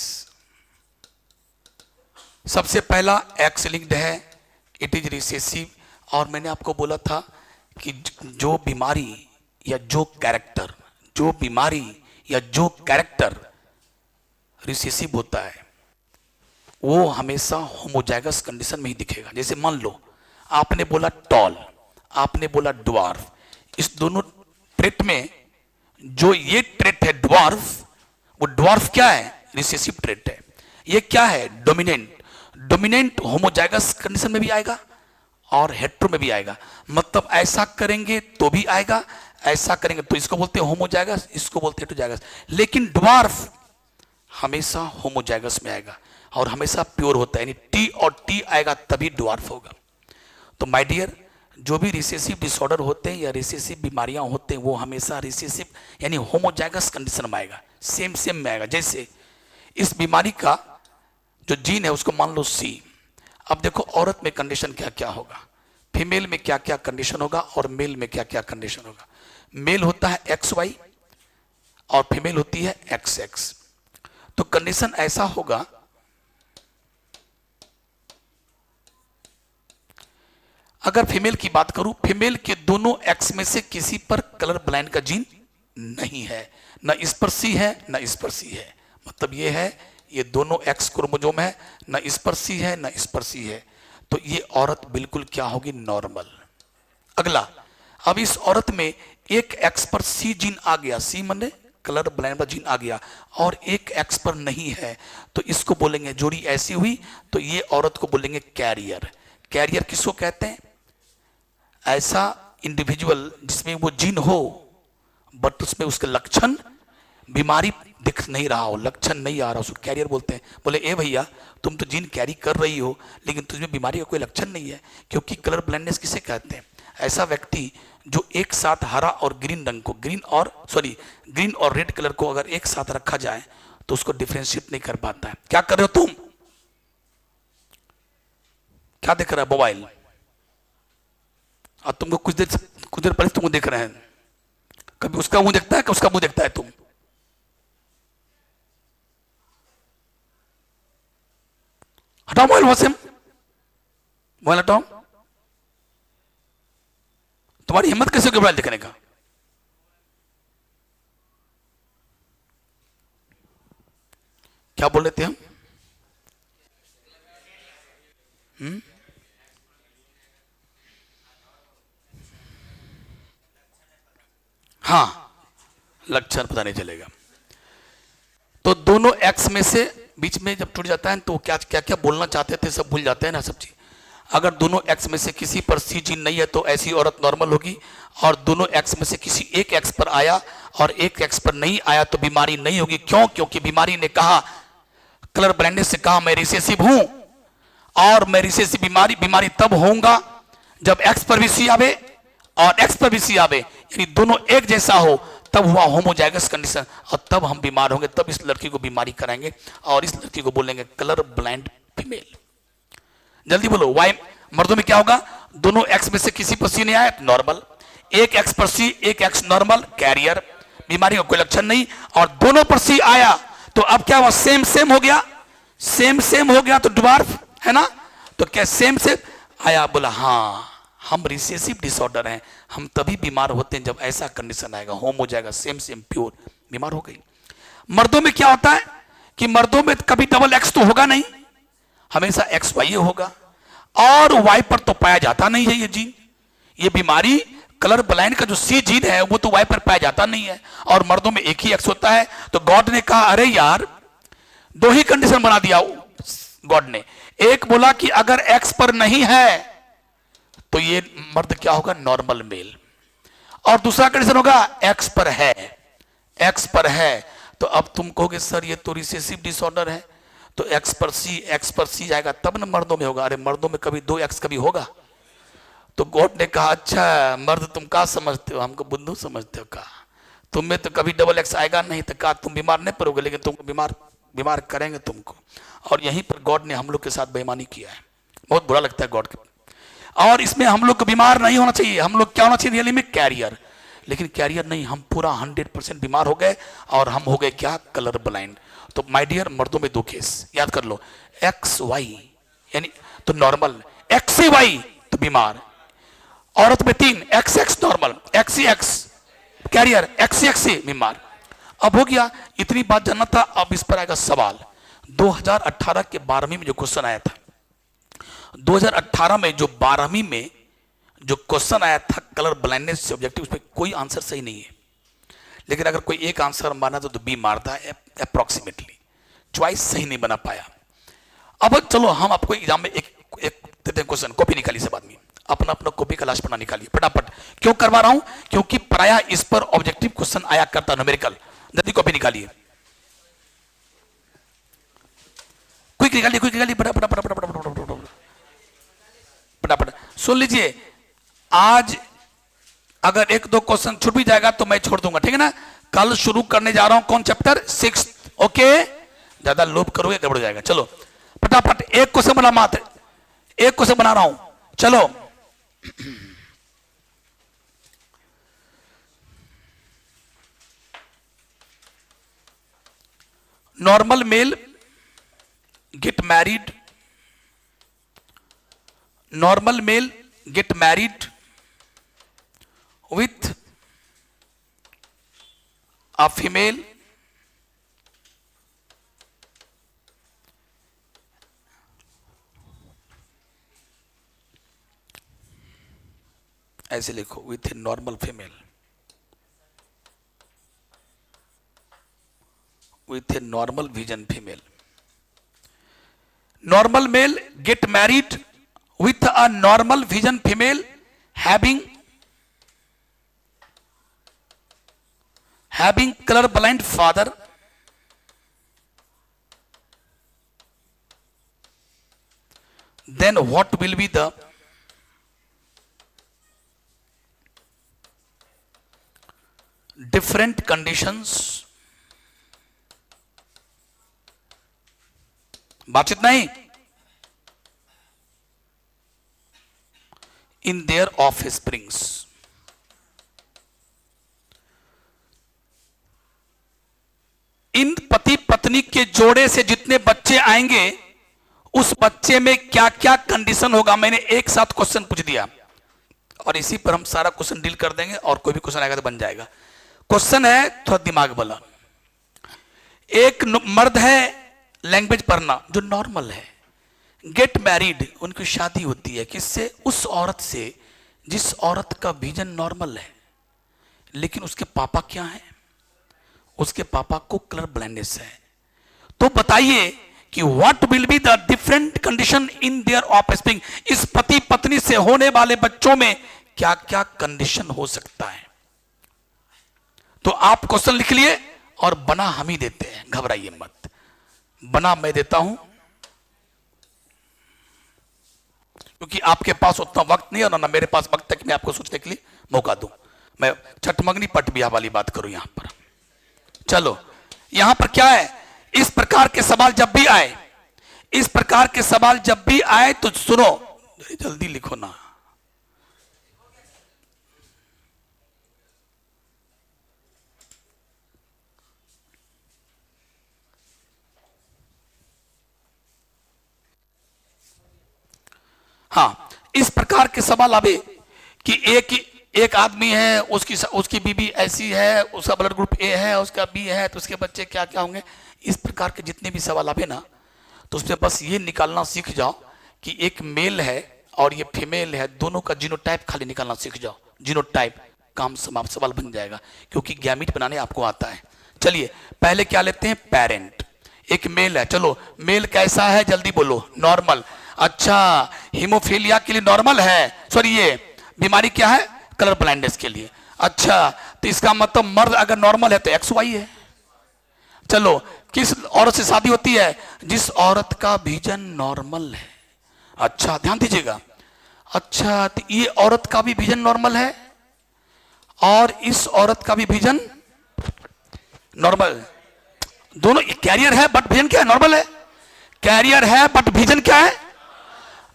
सबसे पहला एक्स लिंक्ड है, इट इज रिसेसिव। और मैंने आपको बोला था कि जो बीमारी या जो कैरेक्टर रिसेसिव होता है वो हमेशा होमोजाइगस कंडीशन में ही दिखेगा। जैसे मान लो आपने बोला टॉल, आपने बोला ड्वार्फ, इस दोनों ट्रेट में जो ये ट्रेट है ड्वार्फ, वो ड्वार्फ क्या है? रिसेसिव ट्रेट है। ये क्या है? डोमिनेंट। डोमिनेंट होमोजाइगस कंडीशन में भी आएगा और हेट्रो में भी आएगा। मतलब ऐसा करेंगे तो भी आएगा, ऐसा करेंगे तो इसको बोलते हैं होमोजाइगस, इसको बोलते हैं हेटेरोजाइगस। लेकिन ड्वार्फ हमेशा होमोजाइगस में आएगा और हमेशा प्योर होता है, यानी टी और टी आएगा तभी ड्वार्फ होगा। तो माय डियर, जो भी रिसेसिव डिसऑर्डर होते हैं या रिसेसिव बीमारियां होते हैं वो हमेशा रिसेसिव यानी होमोजाइगस कंडीशन में आएगा, सेम सेम में आएगा। जैसे इस बीमारी का जो जीन है उसको मान लो सी। अब देखो औरत में कंडीशन क्या क्या होगा, फीमेल में क्या क्या कंडीशन होगा और मेल में क्या क्या कंडीशन होगा। मेल होता है XY और फीमेल होती है XX। तो कंडीशन ऐसा होगा, अगर फीमेल की बात करूं, फीमेल के दोनों एक्स में से किसी पर कलर ब्लाइंड का जीन नहीं है, ना इस पर सी है ना इस पर सी है। मतलब ये है, ये दोनों एक्स क्रोमोसोम है, ना इस पर सी है ना इस पर सी है। तो ये औरत बिल्कुल क्या होगी? नॉर्मल। अगला, अब इस औरत में एक एक्स पर सी जीन आ गया, सी माने कलर ब्लाइंड का जीन आ गया, और एक एक्स पर नहीं है, तो इसको बोलेंगे, जोड़ी ऐसी हुई तो ये औरत को बोलेंगे कैरियर। कैरियर किसको कहते हैं? ऐसा इंडिविजुअल जिसमें वो जीन हो बट उसमें उसके लक्षण, बीमारी दिख नहीं रहा हो, लक्षण नहीं आ रहा, उसको कैरियर बोलते हैं। बोले ए भैया, तुम तो जीन कैरी कर रही हो लेकिन तुझमें बीमारी का कोई लक्षण नहीं है। क्योंकि कलर ब्लाइंडनेस किसे कहते हैं? ऐसा व्यक्ति जो एक साथ हरा और ग्रीन रंग को, ग्रीन और रेड कलर को अगर एक साथ रखा जाए तो उसको डिफरेंशिएट नहीं कर पाता है। क्या कर रहे हो तुम? क्या देख रहा है? मोबाइल। और तुमको कुछ देर पहले तुमको देख रहे हैं, कभी उसका मुंह देखता है कि उसका मुंह देखता है तुम? हटाओ मोबाइल वहां से, मोबाइल हटाओ। तुम्हारी हिम्मत कैसे होगी मोबाइल देखने का? क्या बोल रहे थे हम? हाँ, लक्षण पता नहीं चलेगा। तो दोनों एक्स में से बीच में जब टूट जाता है तो क्या क्या क्या बोलना चाहते थे सब भूल जाते हैं ना, सब चीज। अगर दोनों एक्स में से किसी पर सी जीन नहीं है तो ऐसी औरत नॉर्मल होगी, और दोनों एक्स में से किसी एक एक्स पर आया और एक एक्स पर नहीं आया तो बीमारी नहीं होगी। क्यों? क्योंकि बीमारी ने कहा, कलर ब्लाइंडनेस से कहा, मैं रिसेसिव हूं और मैं रिसेसिव बीमारी तब होऊंगा जब एक्स पर भी सी आवे और एक्स पर भी सी आवे, यानी दोनों एक जैसा हो, तब हुआ होमोजाइगस कंडीशन, और तब हम बीमार होंगे, तब इस लड़की को बीमारी कराएंगे और इस लड़की को बोलेंगे कलर ब्लाइंड फीमेल। जल्दी बोलो, वाई मर्दों में क्या होगा? दोनों एक्स में से किसी पर सी नहीं आया नॉर्मल, एक एक्स पर सी एक एक्स नॉर्मल कैरियर, बीमारी का कोई लक्षण नहीं, और दोनों पर सी आया तो अब क्या हुआ? सेम सेम हो गया, सेम सेम हो गया तो ड्वार्फ है ना। तो क्या सेम से आया? बोला हाँ, हम रिसेसिव डिसऑर्डर हैं, हम तभी बीमार होते हैं जब ऐसा कंडीशन आएगा, होम हो जाएगा, सेम सेम प्योर, बीमार हो गई। मर्दों में क्या होता है कि मर्दों में कभी डबल एक्स तो होगा नहीं, हमेशा एक्स वाई होगा, और वाई पर तो पाया जाता नहीं है ये जीन। ये बीमारी कलर ब्लाइंड का जो सी जीन है वो तो वाई पर पाया जाता नहीं है, और मर्दों में एक ही एक्स होता है। तो गॉड ने कहा अरे यार, दो ही कंडीशन बना दिया गॉड ने। एक बोला कि अगर एक्स पर नहीं है तो ये मर्द क्या होगा? Normal male. और दूसरा कंडीशन होगा एक्स पर है, एक्स पर है। तो अब तुम कहोगे सर ये तो रिसेसिव डिसऑर्डर है, तो एक्स पर सी जाएगा तब ना मर्दों में होगा। अरे मर्दों में कभी दो एक्स कभी होगा? तो गॉड ने कहा अच्छा मर्द तुम क्या समझते हो, हमको बुद्धू समझते हो का? तुम में तो कभी डबल एक्स आएगा नहीं, तो कहा तुम बीमार नहीं पड़ोगे, लेकिन तुमको बीमार करेंगे तुमको। और यहीं पर गॉड ने हम लोग के साथ बेईमानी किया है, बहुत बुरा लगता है गॉड के। और इसमें हम लोग को बीमार नहीं होना चाहिए, हम लोग क्या होना चाहिए रियली में? कैरियर। लेकिन कैरियर नहीं, हम पूरा 100% बीमार हो गए और हम हो गए क्या? Colour blind. तो माय डियर, मर्दों में दो केस याद कर लो, एक्स वाई यानी तो नॉर्मल, एक्स वाई तो बीमार। औरत में 3, X X normal, X X carrier, X X बीमार। अब हो गया, इतनी बात जानना था। अब इस पर आएगा सवाल। 2018 के 12वीं में जो क्वेश्चन आया था, 2018 में जो 12वीं में जो क्वेश्चन आया था कलर ब्लाइंडनेस से ऑब्जेक्टिव, उसमें कोई आंसर सही नहीं है। लेकिन अगर कोई एक आंसर माना तो बी मारता है अप्रोक्सीमेटली। चॉइस सही नहीं बना पाया। अब चलो हम आपको एग्जाम में एक देते हैं क्वेश्चन, कॉपी निकालिए सब आदमी, अपना अपना कॉपी का लास्ट पन्ना निकालिए फटाफट। क्यों करवा रहा हूं? क्योंकि प्रायः इस पर ऑब्जेक्टिव क्वेश्चन आया करता, न्यूमेरिकल। जल्दी कॉपी निकालिए, क्विक निकालिए, क्विक निकालिए, फटाफट। सुन लीजिए, आज अगर एक दो क्वेश्चन छूट भी जाएगा तो मैं छोड़ दूंगा, ठीक है ना। कल शुरू करने जा रहा हूं कौन चैप्टर? 6। ओके, ज्यादा लोभ करोगे गड़बड़ हो जाएगा। चलो फटाफट एक क्वेश्चन बना, मात्र एक क्वेश्चन बना रहा हूं। चलो normal male get married, normal male get married with a female ऐसे लिखो, with a normal female, with a normal vision female. Normal male get married with a normal vision female having color blind father, then what will be the different conditions? बातचीत नहीं, in their offsprings. इन पति पत्नी के जोड़े से जितने बच्चे आएंगे उस बच्चे में क्या क्या कंडीशन होगा। मैंने एक साथ क्वेश्चन पूछ दिया और इसी पर हम सारा क्वेश्चन डील कर देंगे, और कोई भी क्वेश्चन आएगा तो बन जाएगा। क्वेश्चन है, थोड़ा दिमाग वाला। एक मर्द है, लैंग्वेज पढ़ना जो नॉर्मल है, गेट मैरिड, उनकी शादी होती है किससे? उस औरत से जिस औरत का विजन नॉर्मल है, लेकिन उसके पापा क्या है? उसके पापा को कलर ब्लाइंडनेस है। तो बताइए कि what will be the different condition in their offspring. इस पति पत्नी से होने वाले बच्चों में क्या क्या कंडीशन हो सकता है। तो आप क्वेश्चन लिख लिए और बना हम ही देते हैं, घबराइए मत, बना मैं देता हूं, क्योंकि आपके पास उतना वक्त नहीं है और ना मेरे पास वक्त तक मैं आपको सोचने के लिए मौका दूं। मैं छठमगनी पट बिया वाली बात करूं यहां पर। चलो यहां पर क्या है, इस प्रकार के सवाल जब भी आए, इस प्रकार के सवाल जब भी आए तो सुनो, जल्दी लिखो ना। हां, इस प्रकार के सवाल आवे कि एक आदमी है, उसकी बीबी ऐसी है, उसका ब्लड ग्रुप ए है, उसका बी है, तो उसके बच्चे क्या क्या होंगे। इस प्रकार के जितने भी सवाल आवे ना, तो उसमें बस ये निकालना सीख जाओ कि एक मेल है और ये फीमेल है, दोनों का जीनोटाइप खाली निकालना सीख जाओ। जीनोटाइप, काम समाप्त, सवाल बन जाएगा, क्योंकि गैमीट बनाने आपको आता है। चलिए पहले क्या लेते हैं, पेरेंट। एक मेल है, चलो मेल कैसा है जल्दी बोलो, नॉर्मल। अच्छा, हीमोफीलिया के लिए नॉर्मल है, सॉरी ये बीमारी क्या है, कलर ब्लाइंडनेस के लिए। अच्छा, तो इसका मतलब मर्द अगर नॉर्मल है तो XY है। चलो किस औरत से शादी होती है, जिस औरत का विजन नॉर्मल है। अच्छा ध्यान दीजिएगा, अच्छा तो ये औरत का भी विजन नॉर्मल है और इस औरत का भी विजन नॉर्मल, दोनों कैरियर है बट विजन क्या है, नॉर्मल है। कैरियर है बट विजन क्या है।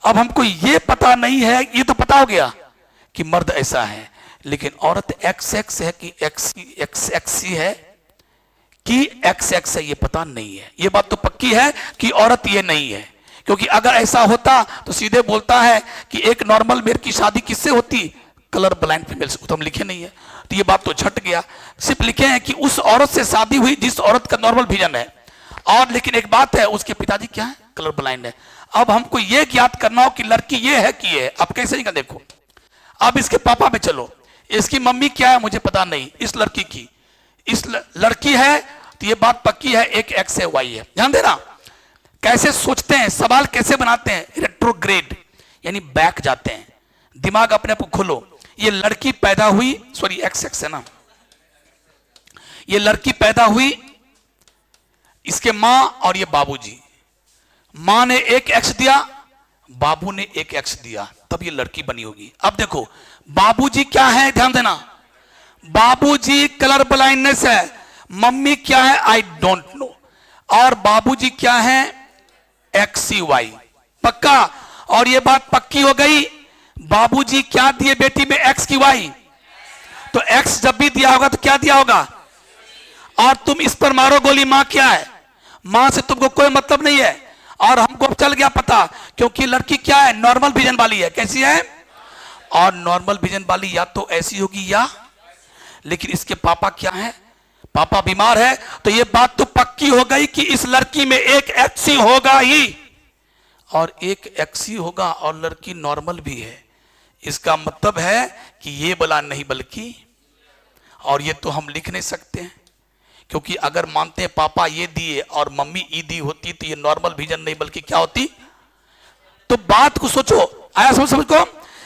अब हमको ये पता नहीं है, ये तो पता हो गया कि मर्द ऐसा है, लेकिन औरत XX है कि XXC है कि XX है, ये पता नहीं है। ये बात तो पक्की है कि औरत ये नहीं है, क्योंकि अगर ऐसा होता तो सीधे बोलता है कि एक नॉर्मल मेल की शादी किससे होती, कलर ब्लाइंड फीमेल से। तो हम लिखे नहीं है, तो ये बात तो छट गया। सिर्फ लिखे हैं कि उस औरत से शादी हुई जिस औरत का नॉर्मल विजन है, और लेकिन एक बात है, उसके पिताजी क्या है, कलर ब्लाइंड है। अब हमको ये ज्ञात करना हो कि लड़की ये है कि ये है। अब कैसे नहीं, देखो अब इसके पापा में चलो, इसकी मम्मी क्या है मुझे पता नहीं, इस लड़की की, इस लड़की है तो ये बात पक्की है, एक एक्स है वाई है। ध्यान देना कैसे सोचते हैं, सवाल कैसे बनाते हैं, रेट्रोग्रेड यानी बैक जाते हैं, दिमाग अपने आप को खोलो। ये लड़की पैदा हुई, सॉरी एक्स एक्स है ना, ये लड़की पैदा हुई, इसके मां और ये बाबूजी, मां ने एक एक्स दिया, बाबू ने एक एक्स दिया, तब ये लड़की बनी होगी। अब देखो बाबूजी क्या है, ध्यान देना, बाबूजी कलर ब्लाइंडनेस है, मम्मी क्या है आई डोंट नो, और बाबूजी क्या है एक्सी वाई, पक्का। और ये बात पक्की हो गई, बाबूजी क्या दिए बेटी में, एक्स की वाई, तो एक्स जब भी दिया होगा तो क्या दिया होगा, और तुम इस पर मारो गोली, मां क्या है, मां से तुमको कोई मतलब नहीं है। और हमको चल गया पता, क्योंकि लड़की क्या है, नॉर्मल विजन वाली है। कैसी है, और नॉर्मल विजन वाली या तो ऐसी होगी या, लेकिन इसके पापा क्या है, पापा बीमार है, तो ये बात तो पक्की हो गई कि इस लड़की में एक एक्सी होगा ही, और एक एक्सी होगा, और लड़की नॉर्मल भी है। इसका मतलब है कि ये वाला नहीं बल्कि, और ये तो हम लिख नहीं सकते हैं, क्योंकि अगर मानते हैं पापा ये दिए और मम्मी ई दी होती तो ये नॉर्मल विजन नहीं बल्कि क्या होती। तो बात को सोचो, आया समझ को,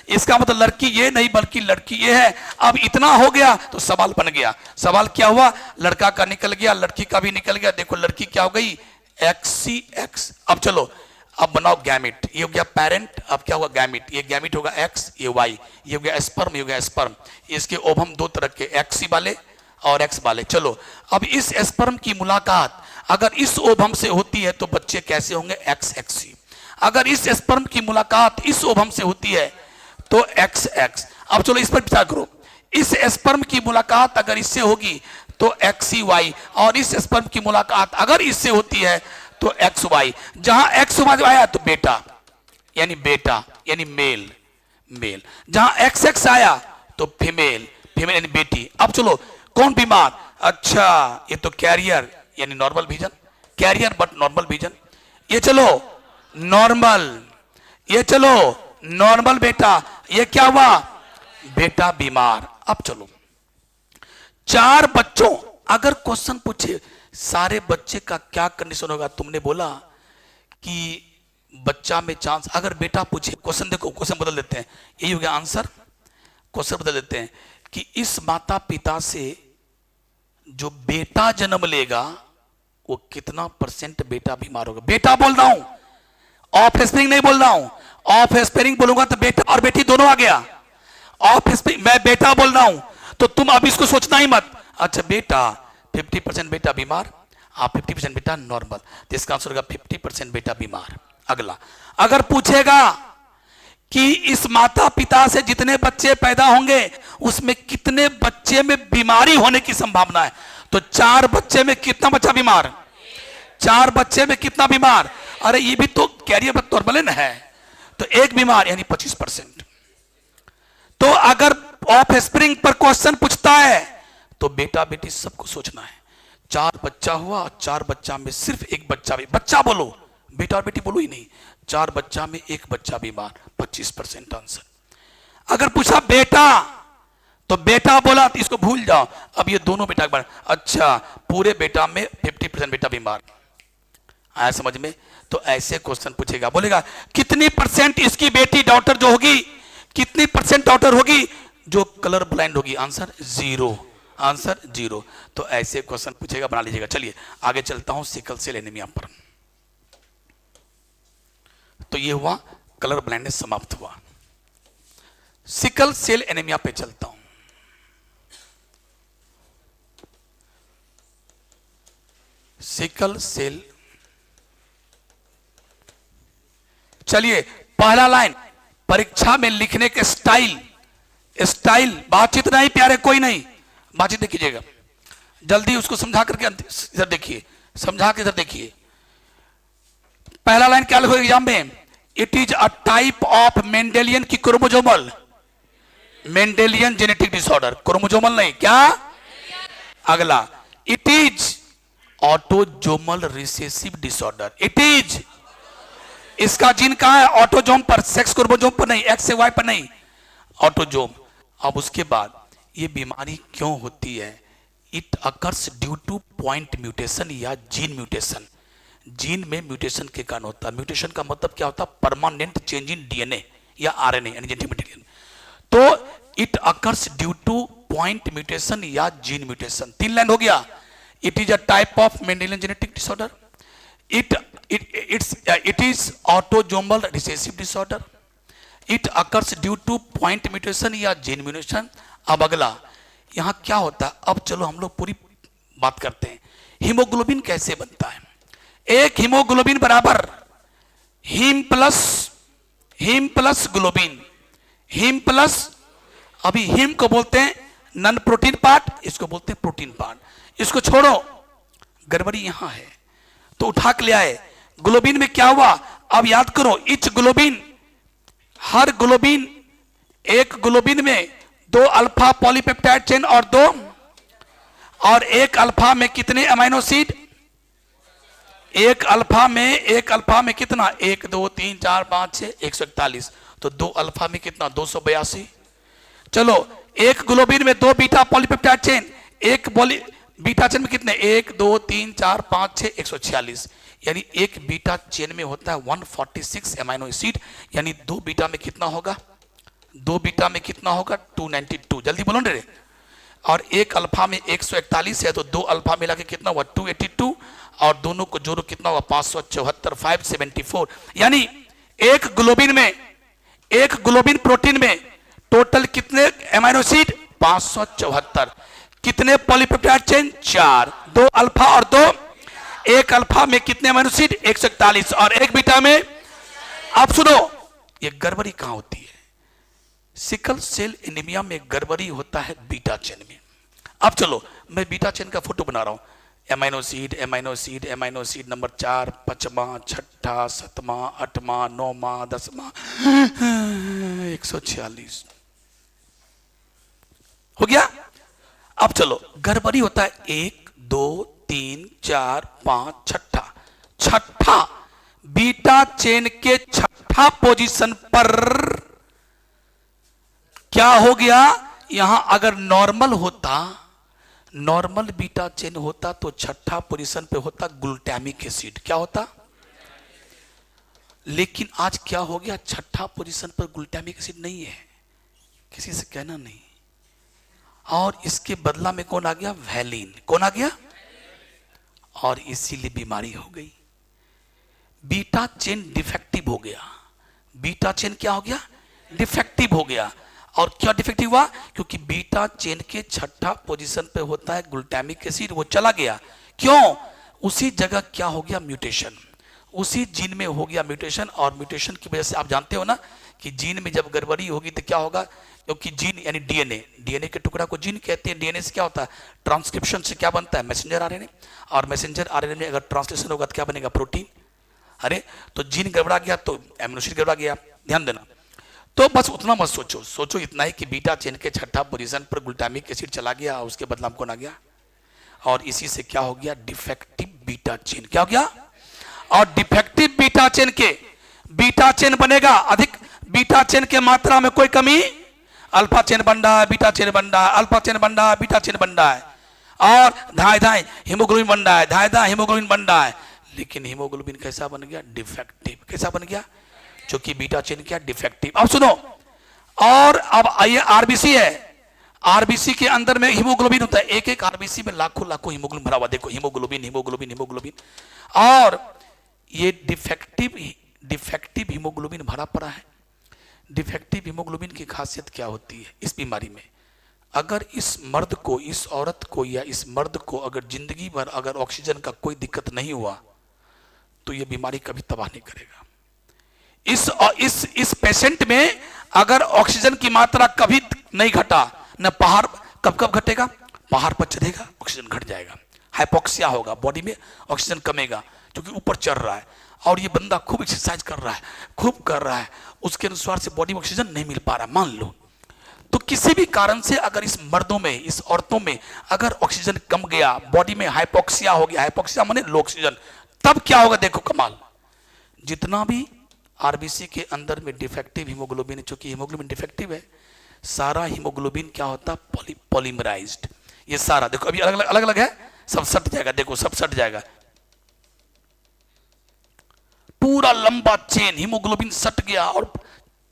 इसका मतलब लड़की ये नहीं बल्कि लड़की ये है। अब इतना हो गया तो सवाल बन गया, सवाल क्या हुआ, लड़का का निकल गया, लड़की का भी निकल गया। देखो लड़की क्या हो गई, एक्सी एक्स। अब चलो अब बनाओ गैमिट, ये हो गया पेरेंट, अब क्या हुआ गैमिट, ये गैमिट होगा एक्स, ये वाई, ये हो गया स्पर्म, ये हो गया स्पर्म। इसके ओवम दो तरह के, एक्सी वाले और एक्स वाले। चलो अब इस स्पर्म की मुलाकात अगर इस ओवम से होती है तो बच्चे कैसे होंगे, एक्स एक्सी। अगर इस स्पर्म की मुलाकात इस ओवम से होती है तो एक्स एक्स। अब चलो इस पर विचार करो, इस स्पर्म की मुलाकात अगर इससे होगी तो एक्सी वाई, और इस स्पर्म की मुलाकात अगर इससे होती है तो एक्स वाई। जहां एक्स वाई आया तो बेटा यानी मेल मेल, जहां एक्स एक्स आया तो फीमेल फीमेल यानी बेटी। अब चलो कौन बीमार, अच्छा ये तो कैरियर यानी normal vision, carrier but normal vision. ये चलो नॉर्मल, ये चलो नॉर्मल बेटा, ये क्या हुआ बेटा बीमार। अब चलो 4 बच्चों, अगर क्वेश्चन पूछे सारे बच्चे का क्या कंडीशन होगा, तुमने बोला कि बच्चा में चांस, अगर बेटा पूछे, क्वेश्चन देखो क्वेश्चन बदल देते हैं, यही हो गया आंसर, क्वेश्चन बदल देते हैं कि इस माता पिता से जो बेटा जन्म लेगा वो कितना % बेटा बीमार होगा। बेटा बोल रहा हूं, ऑफ स्प्रिंग नहीं बोल रहा हूं, ऑफ स्प्रिंग बोलूंगा तो बेटा और बेटी दोनों आ गया। ऑफ स्प्रिंग मैं बेटा बोल रहा हूं तो तुम अब इसको सोचना ही मत, अच्छा बेटा 50% बेटा बीमार, आप 50% बेटा नॉर्मल, तो इसका आंसर होगा 50% बेटा बीमार। अगला अगर पूछेगा कि इस माता पिता से जितने बच्चे पैदा होंगे उसमें कितने बच्चे में बीमारी होने की संभावना है, तो 4 बच्चे में कितना बच्चा बीमार, 4 बच्चे में कितना बीमार, अरे ये भी तो कैरियर पर नॉर्मल है, तो एक बीमार यानी 25%। तो अगर ऑफ स्प्रिंग पर क्वेश्चन पूछता है तो बेटा बेटी सबको सोचना है। 4 बच्चा हुआ, 4 बच्चा में सिर्फ एक बच्चा, बच्चा बोलो, बेटा और बेटी बोलो ही नहीं, 4 बच्चा में एक बच्चा बीमार, 25% आंसर। अगर पूछा बेटा तो बेटा बोला तो इसको भूल जाओ, अब ये दोनों बेटा के बारे, अच्छा पूरे बेटा में 50% बेटा बीमार, आया समझ में। तो ऐसे क्वेश्चन पूछेगा, बोलेगा कितनी % इसकी बेटी डॉटर जो होगी, कितनी % डॉटर होगी जो कलर ब्लाइंड होगी, आंसर 0, आंसर 0। तो ऐसे क्वेश्चन पूछेगा, बना लीजिएगा। चलिए आगे चलता हूं सिकल सेल एनीमिया पर। तो ये हुआ कलर ब्लाइंडनेस समाप्त हुआ, सिकल सेल एनीमिया पे चलता हूं। सिकल सेल, चलिए पहला लाइन, परीक्षा में लिखने के स्टाइल, बातचीत नहीं प्यारे, कोई नहीं बातचीत कीजिएगा, जल्दी उसको समझा करके इधर देखिए, समझा के इधर देखिए। पहला लाइन क्या लिखोगे एग्जाम में, it is a type of Mendelian की chromosomal, Mendelian genetic disorder, chromosomal नहीं क्या। अगला it is autosomal recessive disorder, it is, इसका जीन कहां है, ऑटोजोम पर, सेक्स क्रोमोजोम पर नहीं, एक्स से वाई पर नहीं, ऑटोजोम। अब उसके बाद ये बीमारी क्यों होती है, it occurs due two point mutation या जीन म्यूटेशन। जीन में म्यूटेशन के कारण होता है। म्यूटेशन का मतलब क्या होता है? परमानेंट चेंज इन डीएनए या आरएनए यानी जेनेटिक मटेरियल। तो it occurs due two point mutation या जीन म्यूटेशन। 3 लाइन हो गया। It is a type of Mendelian genetic disorder. It is autosomal recessive disorder. It occurs due two point mutation या gene mutation. अब अगला यहां क्या होता है? अब चलो हम लोग पूरी बात करते हैं। हीमोग्लोबिन कैसे बनता है? एक हीमोग्लोबिन बराबर haem plus globin. Haem plus, अभी हीम को बोलते हैं नॉन प्रोटीन पार्ट, इसको बोलते हैं प्रोटीन पार्ट। इसको छोड़ो, गड़बड़ी यहां है तो उठा के ले आए। ग्लोबिन में क्या हुआ? अब याद करो, इच ग्लोबिन, हर ग्लोबिन, एक ग्लोबिन में 2 अल्फा पॉलीपेप्टाइड चेन और एक अल्फा में कितने अमीनो एसिड? एक अल्फा में कितना? 1 2 3 4 5 6 141। तो 2 अल्फा में कितना? 282। चलो, एक ग्लोबिन में 2 बीटा पॉलीपेप्टाइड चेन, एक बीटा चेन में कितने? 1 2 3 4 5 6 146। यानी एक बीटा चेन में होता है 146 अमीनो एसिड। यानी 2 बीटा में कितना होगा? 2 बीटा में कितना होगा? 292। जल्दी बोलो रे। और एक अल्फा में 141 है तो 2 अल्फा मिला के कितना हुआ? 282। और दोनों को जोड़ो कितना हुआ? 574, 574। यानी एक ग्लोबिन प्रोटीन में टोटल कितने अमीनो एसिड? 574। कितने पॉलीपेप्टाइड चेन? 4। 2 अल्फा और 2, एक अल्फा में कितने अमीनो एसिड? 141 और एक बीटा में। अब सुनो, ये गड़बड़ी कहां होती है? सिकल सेल एनीमिया में गड़बड़ी होता है बीटा चेन में। अब चलो, मैं बीटा चेन का फोटो बना रहा हूं। एमाइनो एसिड नंबर 4, 5वां, 6ठा, 7वां, 8वां, 9वां, 10वां, 146 हो गया। अब चलो, गड़बड़ी होता है 1 2 3 4 5 छठा बीटा चेन के 6ठा पोजीशन पर क्या हो गया? यहां अगर नॉर्मल बीटा चेन होता तो 6ठा पोजीशन पे होता ग्लूटामिक एसिड। क्या होता? लेकिन आज क्या हो गया? 6ठा पोजीशन पर ग्लूटामिक एसिड नहीं है। किसी से कहना नहीं। और इसके बदला में कौन आ गया? वैलिन। कौन आ गया? और इसीलिए बीमारी हो गई। बीटा चेन डिफेक्टिव हो गया। बीटा चेन क्या हो गया? डिफेक्टिव हो गया। और क्या डिफेक्टिव हुआ? क्योंकि बीटा चेन के 6ठा पोजीशन पे होता है ग्लूटामिक एसिड, वो चला गया। क्यों? उसी जगह क्या हो गया? म्यूटेशन। उसी जीन में हो गया म्यूटेशन। और म्यूटेशन की वजह से आप जानते हो ना कि जीन में जब गड़बड़ी होगी तो क्या होगा? क्योंकि जीन यानी डीएनए के टुकड़ा को जीन कहते हैं। डीएनए से क्या होता है? ट्रांसक्रिप्शन से क्या बनता है? Messenger RNA. और मैसेंजर आरएनए में अगर ट्रांसलेशन होगा तो क्या बनेगा? प्रोटीन। अरे तो जीन गड़बड़ा गया तो एमिनो एसिड गड़बड़ा गया। ध्यान देना। तो बस उतना मत सोचो इतना ही कि बीटा चेन के 6ठा पोजीशन पर ग्लूटामिक एसिड चला गया और उसके बदला में कौन आ गया? और इसी से क्या हो गया? Defective beta chain. क्या हो गया? और डिफेक्टिव बीटा चेन बनेगा अधिक। बीटा चेन के मात्रा में कोई कमी, अल्फा चेन बन रहा है, बीटा चेन बन रहा है, अल्फा चेन बन रहा है, बीटा चेन बन रहा है, और धाए हीमोग्लोबिन बन रहा है, धाए हीमोग्लोबिन बन रहा है। लेकिन हीमोग्लोबिन कैसा बन गया? डिफेक्टिव। कैसा बन गया? क्योंकि बीटा चेन क्या? डिफेक्टिव। अब सुनो, और अब आइए आरबीसी है। आरबीसी के अंदर में हीमोग्लोबिन होता है। एक आरबीसी में लाखों हीमोग्लोबिन भरा हुआ। देखो, हीमोग्लोबिन। और ये डिफेक्टिव हीमोग्लोबिन भरा पड़ा है। डिफेक्टिव हीमोग्लोबिन की खासियत क्या होती है इस बीमारी में? अगर इस मर्द को, इस औरत को या इस मर्द को अगर जिंदगी भर अगर ऑक्सीजन का कोई दिक्कत नहीं हुआ तो यह बीमारी कभी तबाह नहीं करेगा। इस पेशेंट में अगर ऑक्सीजन की मात्रा कभी नहीं घटा, न पहाड़ कब घटेगा? पहाड़ पर चढ़ेगा, ऑक्सीजन घट जाएगा, हाइपोक्सिया होगा, बॉडी में ऑक्सीजन कमेगा क्योंकि ऊपर चढ़ रहा है। और ये बंदा खूब एक्सरसाइज कर रहा है, उसके अनुसार से बॉडी में ऑक्सीजन नहीं मिल पा रहा, मान लो। तो किसी भी कारण से अगर इस मर्दों में, इस औरतों में अगर ऑक्सीजन कम गया, बॉडी में हाइपोक्सिया हो गया, हाइपोक्सिया माने लो ऑक्सीजन, तब क्या होगा? देखो कमाल। जितना भी आरबीसी के अंदर में डिफेक्टिव हीमोग्लोबिन, चूंकि हीमोग्लोबिन डिफेक्टिव है, सारा हीमोग्लोबिन क्या होता? पॉलीमराइज्ड, ये सारा देखो अभी अलग अलग अलग अलग है, सब सट जाएगा, देखो सब सट जाएगा, पूरा लंबा चेन हीमोग्लोबिन सट गया और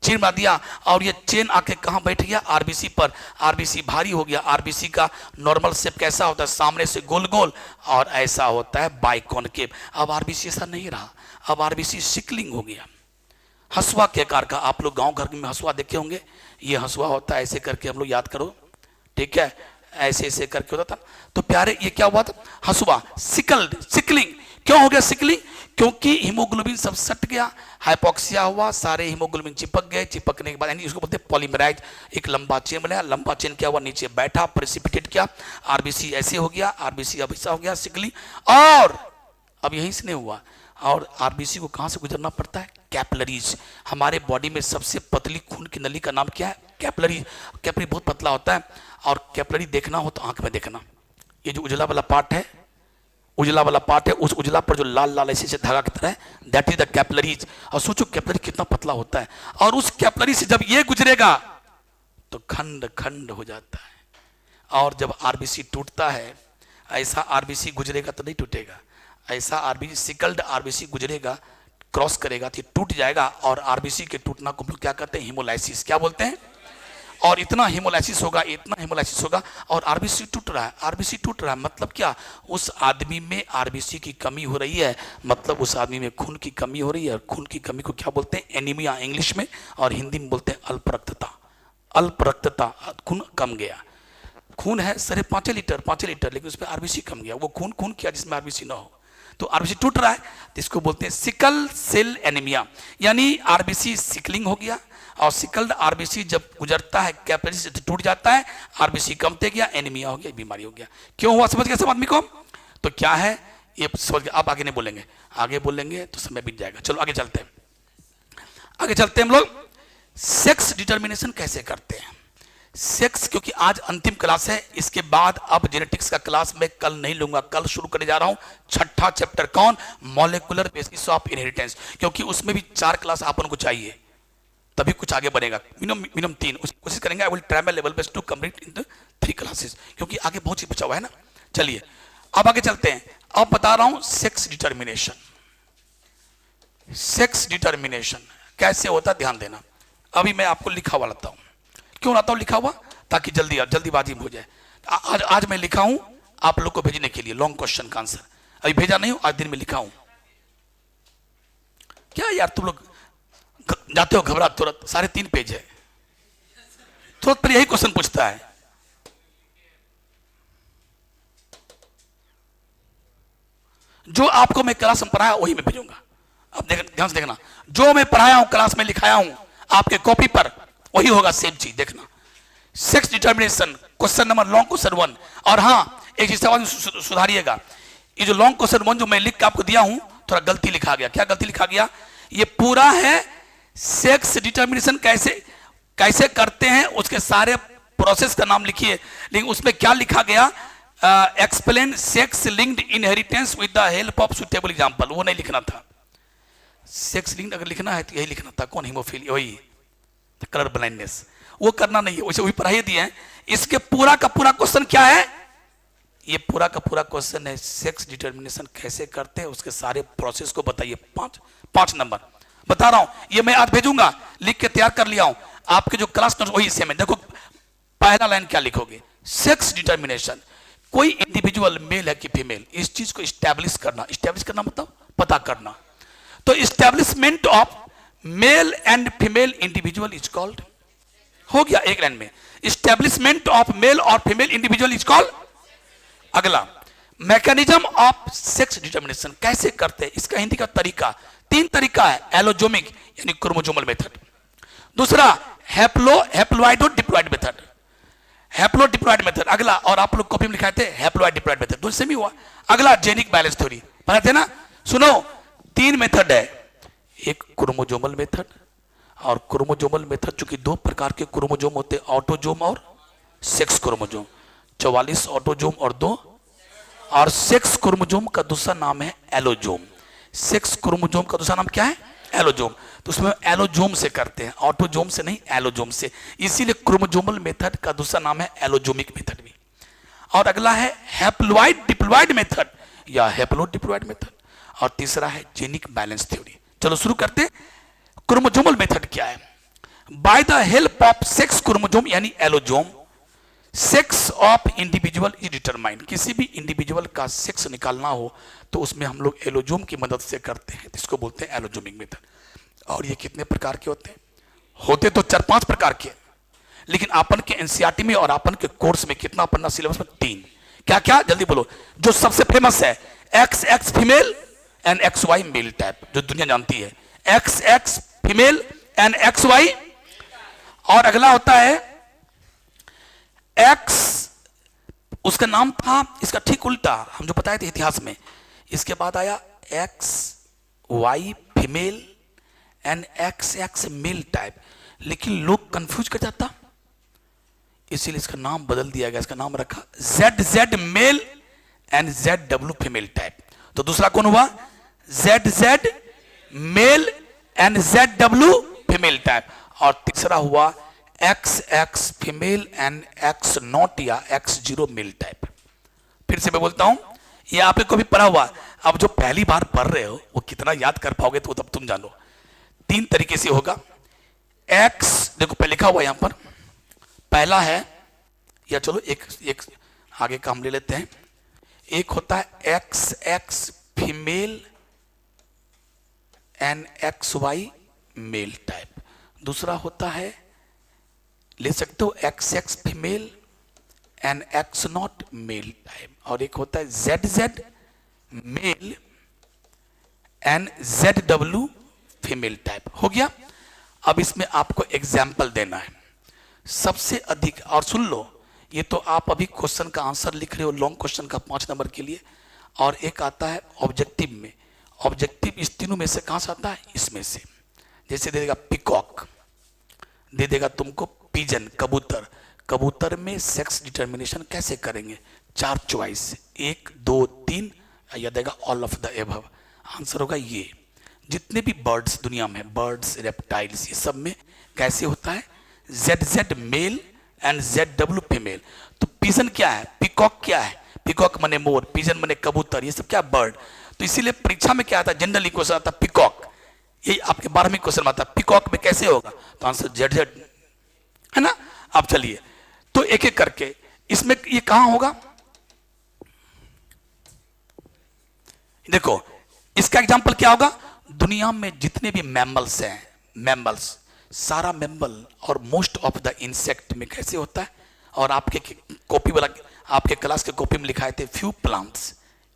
चेन बना दिया, और ये चेन आके कहां बैठ गया, आरबीसी पर। आरबीसी भारी हो गया। आरबीसी का नॉर्मल शेप कैसा होता है, सामने से गोल गोल, और ऐसा होता है बाइकॉनकेव। अब आरबीसी ऐसा नहीं रहा, अब आरबीसी सिकलिंग हो गया, हसुआ के आकार का। आप लोग गांव घर में हसुआ देखे होंगे, ये हसुआ होता है, ऐसे करके हम लोग याद करो, ठीक है, ऐसे ऐसे करके होता था। तो प्यारे ये क्या हुआ था, हसुआ, सिकल्ड, सिकलिंग। क्यों हो गया सिकलिंग, क्योंकि हीमोग्लोबिन सब सट गया, हाइपोक्सिया हुआ, सारे हीमोग्लोबिन चिपक गए, चिपकने के बाद यानी इसको बोलते हैं पॉलीमराइज, एक लंबा चेन बनाया, लंबा चेन क्या हुआ, नीचे बैठा, प्रेसिपिटेट किया, आरबीसी ऐसे हो गया, आरबीसी अब ऐसा हो गया, सिकलिंग। और अब यहीं से नहीं हुआ, और आरबीसी को कहां से गुजरना पड़ता है, कैपिलरीज। हमारे बॉडी में सबसे पतली खून की नली का नाम क्या है, कैपिलरी। कैपिलरी बहुत पतला होता है, और कैपिलरी देखना हो तो आंख में देखना, ये जो उजला वाला पार्ट है, उजला वाला पार्ट है, उस उजला पर जो लाल लाल ऐसे धागा की तरह है, दैट इज द कैपिलरीज। और सोचो कैपिलरी कितना पतला होता है, और उस कैपिलरी से जब ये गुजरेगा तो खंड खंड हो जाता है। और जब आरबीसी टूटता है, ऐसा आरबीसी गुजरेगा तो नहीं टूटेगा, ऐसा आरबीसी सिकल्ड आरबीसी गुजरेगा, क्रॉस करेगा तो टूट जाएगा। और आरबीसी के टूटना को क्या कहते हैं, हीमोलाइसिस। क्या बोलते हैं, और इतना हीमोलाइसिस होगा, इतना हीमोलाइसिस होगा, और आरबीसी टूट रहा है। आरबीसी टूट रहा है मतलब क्या, उस आदमी में आरबीसी की कमी हो रही है, मतलब उस आदमी में खून की कमी हो रही है। और खून की कमी को क्या बोलते हैं, एनीमिया इंग्लिश में, और हिंदी में बोलते हैं अल्प रक्तता। अल्प रक्तता, खून कम गया। खून है 5.5 लीटर, 5 लीटर, लेकिन उसमें आरबीसी कम गया, वो खून खून किया जिसमें आरबीसी ना हो, तो आरबीसी टूट रहा है, तो इसको बोलते हैं सिकल सेल एनीमिया। यानी आरबीसी सिकलिंग हो गया, और सिकल्ड आरबीसी जब गुजरता है कैपिलरी से टूट जाता है, आरबीसी कमते गया, एनीमिया हो गया, बीमारी हो गया। क्यों हुआ समझ गया सब आदमी को, तो क्या है ये समझ गया। आप आगे नहीं बोलेंगे, आगे बोलेंगे तो समय बीत जाएगा। चलो आगे चलते हैं, आगे चलते हैं हम लोग। सेक्स डिटर्मिनेशन कैसे करते हैं, सेक्स, क्योंकि आज अंतिम क्लास है, इसके बाद अब जेनेटिक्स का क्लास मैं कल नहीं लूंगा, कल शुरू करने जा रहा हूं छठा चैप्टर, कौन, मॉलिक्यूलर बेसिस ऑफ इनहेरिटेंस, क्योंकि उसमें भी 4 क्लास अपन को चाहिए, तभी कुछ आगे बढ़ेगा। मिनिमम 3 कोशिश करेंगे। I will try my level best to complete in the 3 classes, क्योंकि आगे बहुत चीज बचा हुआ है ना। चलिए अब आगे चलते हैं। अब बता रहा हूं सेक्स डिटर्मिनेशन। सेक्स डिटर्मिनेशन कैसे होता है, ध्यान देना। अभी मैं आपको लिखा हुआ लाता हूं, क्यों लाता हूं लिखा हुआ, ताकि जल्दीबाजी में हो जाए। आज मैं लिखा हूं आप लोग को भेजने के लिए, लॉन्ग क्वेश्चन का आंसर अभी भेजा नहीं हूं, आज दिन में लिखा हूं। क्या यार तुम लोग जाते हो घबरा, तुरंत 3.5 पेज है, तुरंत पर यही क्वेश्चन पूछता है। जो आपको मैं क्लास में पढ़ाया वही मैं भेजूंगा। अब ध्यान से देखना, जो मैं पढ़ाया हूं क्लास में लिखाया हूं आपके कॉपी पर, वही होगा सेम चीज। देखना, sex determination question number long question 1। और हाँ एक चीज सवाल सुधारिएगा, ये जो लॉन्ग क्वेश्चन 1 जो मैं लिख के आपको दिया हूं, थोड़ा गलती लिखा गया। क्या गलती लिखा गया, ये पूरा है सेक्स डिटर्मिनेशन कैसे कैसे करते हैं, उसके सारे प्रोसेस का नाम लिखिए। लेकिन उसमें क्या लिखा गया, explain sex linked inheritance with the help of suitable example, वो नहीं लिखना था। सेक्स लिंक्ड अगर लिखना है तो यही लिखना था, कौन, हीमोफीलिया, वही कलर ब्लाइंडनेस, वो करना नहीं है, वैसे वही पढ़ाई दिए हैं। इसके पूरा का पूरा क्वेश्चन क्या है, ये पूरा का पूरा क्वेश्चन है सेक्स डिटर्मिनेशन कैसे करते हैं, उसके सारे प्रोसेस को बताइए। 5 नंबर बता रहा हूं, ये मैं आज भेजूंगा, लिख के तैयार कर लिया हूं। आपके जो क्लास नोट्स वही सेम है। देखो पहला लाइन क्या लिखोगे, सेक्स डिटर्मिनेशन, कोई इंडिविजुअल मेल है कि फीमेल, इस चीज को स्टैब्लिश करना मतलब पता करना। तो establishment of male and female individual is called, हो गया एक लाइन में, स्टैब्लिशमेंट ऑफ मेल और फीमेल इंडिविजुअल इज कॉल्ड। अगला, मैकेनिज्म ऑफ सेक्स डिटर्मिनेशन कैसे करते हैं, इसका हिंदी का तरीका 3 तरीका है, एलोजोमिक यानी क्रोमोसोमल मेथड, दूसरा हैप्लोइड डिप्लॉइड मेथड, हैप्लोडिप्लॉइड मेथड अगला, और आप लोग कॉपी में लिखाए थे हैप्लोइड डिप्लॉइड मेथड, दोनों सेम ही हुआ। अगला जेनिक बैलेंस थ्योरी पढ़ा थे ना, सुनो 3 मेथड है, एक क्रोमोसोमल मेथड, और क्रोमोसोमल मेथड चूंकि 2 प्रकार के क्रोमोसोम होते हैं, ऑटोजोम और सेक्स क्रोमोसोम, 44 ऑटोजोम और 2, और सेक्स क्रोमोसोम का दूसरा नाम है एलोजोम। सेक्स क्रोमोसोम का दूसरा नाम क्या है, एलोजोम। तो उसमें एलोजोम से करते हैं, ऑटोजोम से नहीं, एलोजोम से, इसीलिए क्रोमोसोमल मेथड का दूसरा नाम है एलोजोमिक मेथड भी। और अगला है हैप्लॉइड डिप्लॉइड मेथड या हैप्लोइड डिप्लॉइड मेथड, और तीसरा है जेनिक बैलेंस थ्योरी। चलो शुरू करते हैं। क्रोमोसोमल मेथड क्या है? By the help of sex chromosome यानी allosome, sex of individual is determined. किसी भी इंडिविजुअल का सेक्स निकालना हो तो उसमें हम लोग एलोजोम की मदद से करते हैं, इसको बोलते हैं एलोजोमिक मेथड। और ये कितने प्रकार के होते हैं? होते तो 4-5 प्रकार के, लेकिन अपन के एनसीईआरटी में और अपन के कोर्स में कितना पढ़ना सिलेबस में? 3। क्या क्या? जल्दी बोलो। जो सबसे फेमस है X X female and X Y male type, जो दुनिया जानती है, X X female and X Y. और अगला होता है एक्स, उसका नाम था इसका ठीक उल्टा, हम जो बताए थे इतिहास में। इसके बाद आया X Y female and X X male type, लेकिन लोग कंफ्यूज कर जाता, इसीलिए इसका नाम बदल दिया गया। इसका नाम रखा Z Z male and Z W female type. तो दूसरा कौन हुआ? Z Z male and Z W female type. और तीसरा हुआ x X female and X not या एक्स जीरो मेल टाइप। फिर से मैं बोलता हूं, ये आपने कभी पढ़ा हुआ, अब जो पहली बार पढ़ रहे हो वो कितना याद कर पाओगे तो तब तुम जानो। 3 तरीके से होगा। एक्स देखो पहले लिखा हुआ यहां पर, पहला है, या चलो एक आगे का हम ले लेते हैं। एक होता है X X female and X Y male type. दूसरा होता है, ले सकते हो, X X female and X nought male type. और एक होता है Z Z male and Z W female type. हो गया। अब इसमें आपको एग्जाम्पल देना है सबसे अधिक। और सुन लो, ये तो आप अभी क्वेश्चन का आंसर लिख रहे हो, लॉन्ग क्वेश्चन का 5 नंबर के लिए, और एक आता है ऑब्जेक्टिव में। ऑब्जेक्टिव इस तीनों में से कहां से आता है? इसमें से। जैसे दे देगा पिकॉक, दे देगा तुमको पिजन कबूतर। कबूतर में सेक्स डिटर्मिनेशन कैसे करेंगे? 4 चॉइस, 1 2 3, या देगा all of the above. Answer होगा ये। जितने भी बर्ड्स दुनिया में, बर्ड्स रेप्टाइल्स, ये सब में कैसे होता है? Z Z male and Z W female. तो पिजन क्या है? पिकॉक क्या है? पिकॉक मने मोर, पिजन मने कबूतर, ये सब क्या? बर्ड। तो इसीलिए परीक्षा में क्या आता है? जनरली क्वेश्चन आता है पिकॉक, यही आपके 12वीं क्वेश्चन में आता है। पिकॉक में कैसे होगा? तो आंसर जेड जेड है ना। अब चलिए तो एक एक करके, इसमें ये कहां होगा? देखो इसका एग्जांपल क्या होगा? दुनिया में जितने भी मैमल्स हैं, मैमल्स, सारा मैमल और मोस्ट ऑफ द इंसेक्ट में कैसे होता है? और आपके कॉपी वाला, आपके क्लास के कॉपी में लिखाए थे फ्यू प्लांट्स,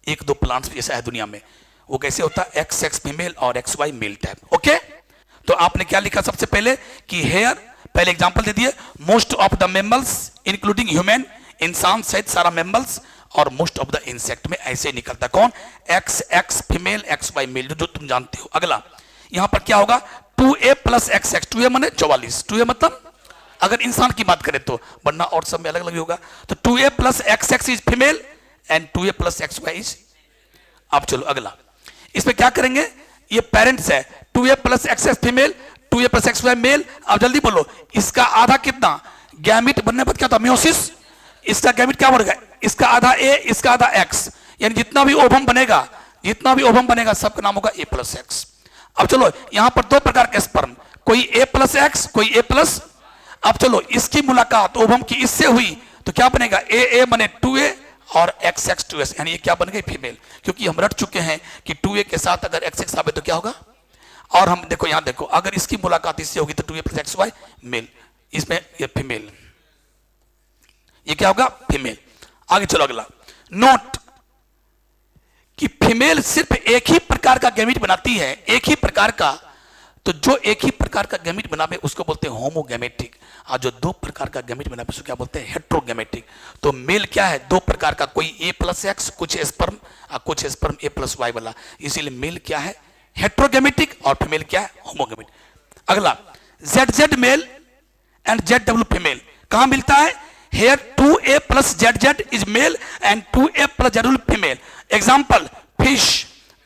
1-2 प्लांट्स जैसा है दुनिया में, वो कैसे होता है? एक्स एक्स फीमेल और X Y male type. Okay, तो आपने क्या लिखा सबसे पहले कि हेयर, पहले एग्जांपल दे दिए, most of the mammals including human, इंसान सहित सारा मैमल्स, और मोस्ट ऑफ द इंसेक्ट में ऐसे ही निकलता कौन? X X female X Y male, जो तुम जानते हो। अगला यहां पर क्या होगा? 2a plus X x. 2a माने 44, 2a मतलब अगर इंसान की बात करें तो, वरना और सब में अलग अलग होगा। तो 2a plus X X is female and 2a plus X Y is. अब चलो अगला, इसमें क्या करेंगे? ये पेरेंट्स है, 2a plus X X female, 2a plus X Y male. अब जल्दी बोलो, इसका आधा कितना? गैमिट बनने पर क्या होता? म्योसिस। इसका गैमिट क्या बढ़ेगा? इसका आधा ए, इसका आधा एक्स, यानी जितना भी ओवम बनेगा, जितना भी ओवम बनेगा सबका नाम होगा ए प्लस एक्स। अब चलो यहां पर 2 प्रकार के स्पर्म, कोई ए प्लस एक्स, कोई ए प्लस। अब चलो इसकी मुलाकात ओवम की इससे हुई तो क्या बनेगा? ए ए बने 2a और एक्स एक्स 2s, यानी ये क्या बन गई? फीमेल। क्योंकि हम रट चुके हैं कि 2a के साथ अगर एक्स एक्स आवे तो क्या होगा? और हम देखो यहां देखो, अगर इसकी मुलाकात इससे होगी तो 2a plus X Y mail, इसमें ये फीमेल, ये क्या होगा? फीमेल। आगे चलो अगला, नोट कि फीमेल सिर्फ एक ही प्रकार का गैमीट बनाती है, एक ही प्रकार का। तो जो एक ही प्रकार का गैमीट बनावे उसको बोलते हैं होमोगैमेटिक, और जो 2 प्रकार का गैमीट बनावे उसको क्या बोलते हैं? हेट्रोगैमेटिक। तो मेल क्या है? 2 प्रकार का, कोई ए प्लस एक्स, कुछ स्पर्म और कुछ स्पर्म ए प्लस वाई वाला, इसीलिए मेल क्या है? हेट्रोगैमेटिक, और फीमेल क्या है? होमोगैमेटिक। अगला, Z Z male and Z W female कहां मिलता है? Here 2a plus ZZ is male and 2a plus ZW female. Example, fish,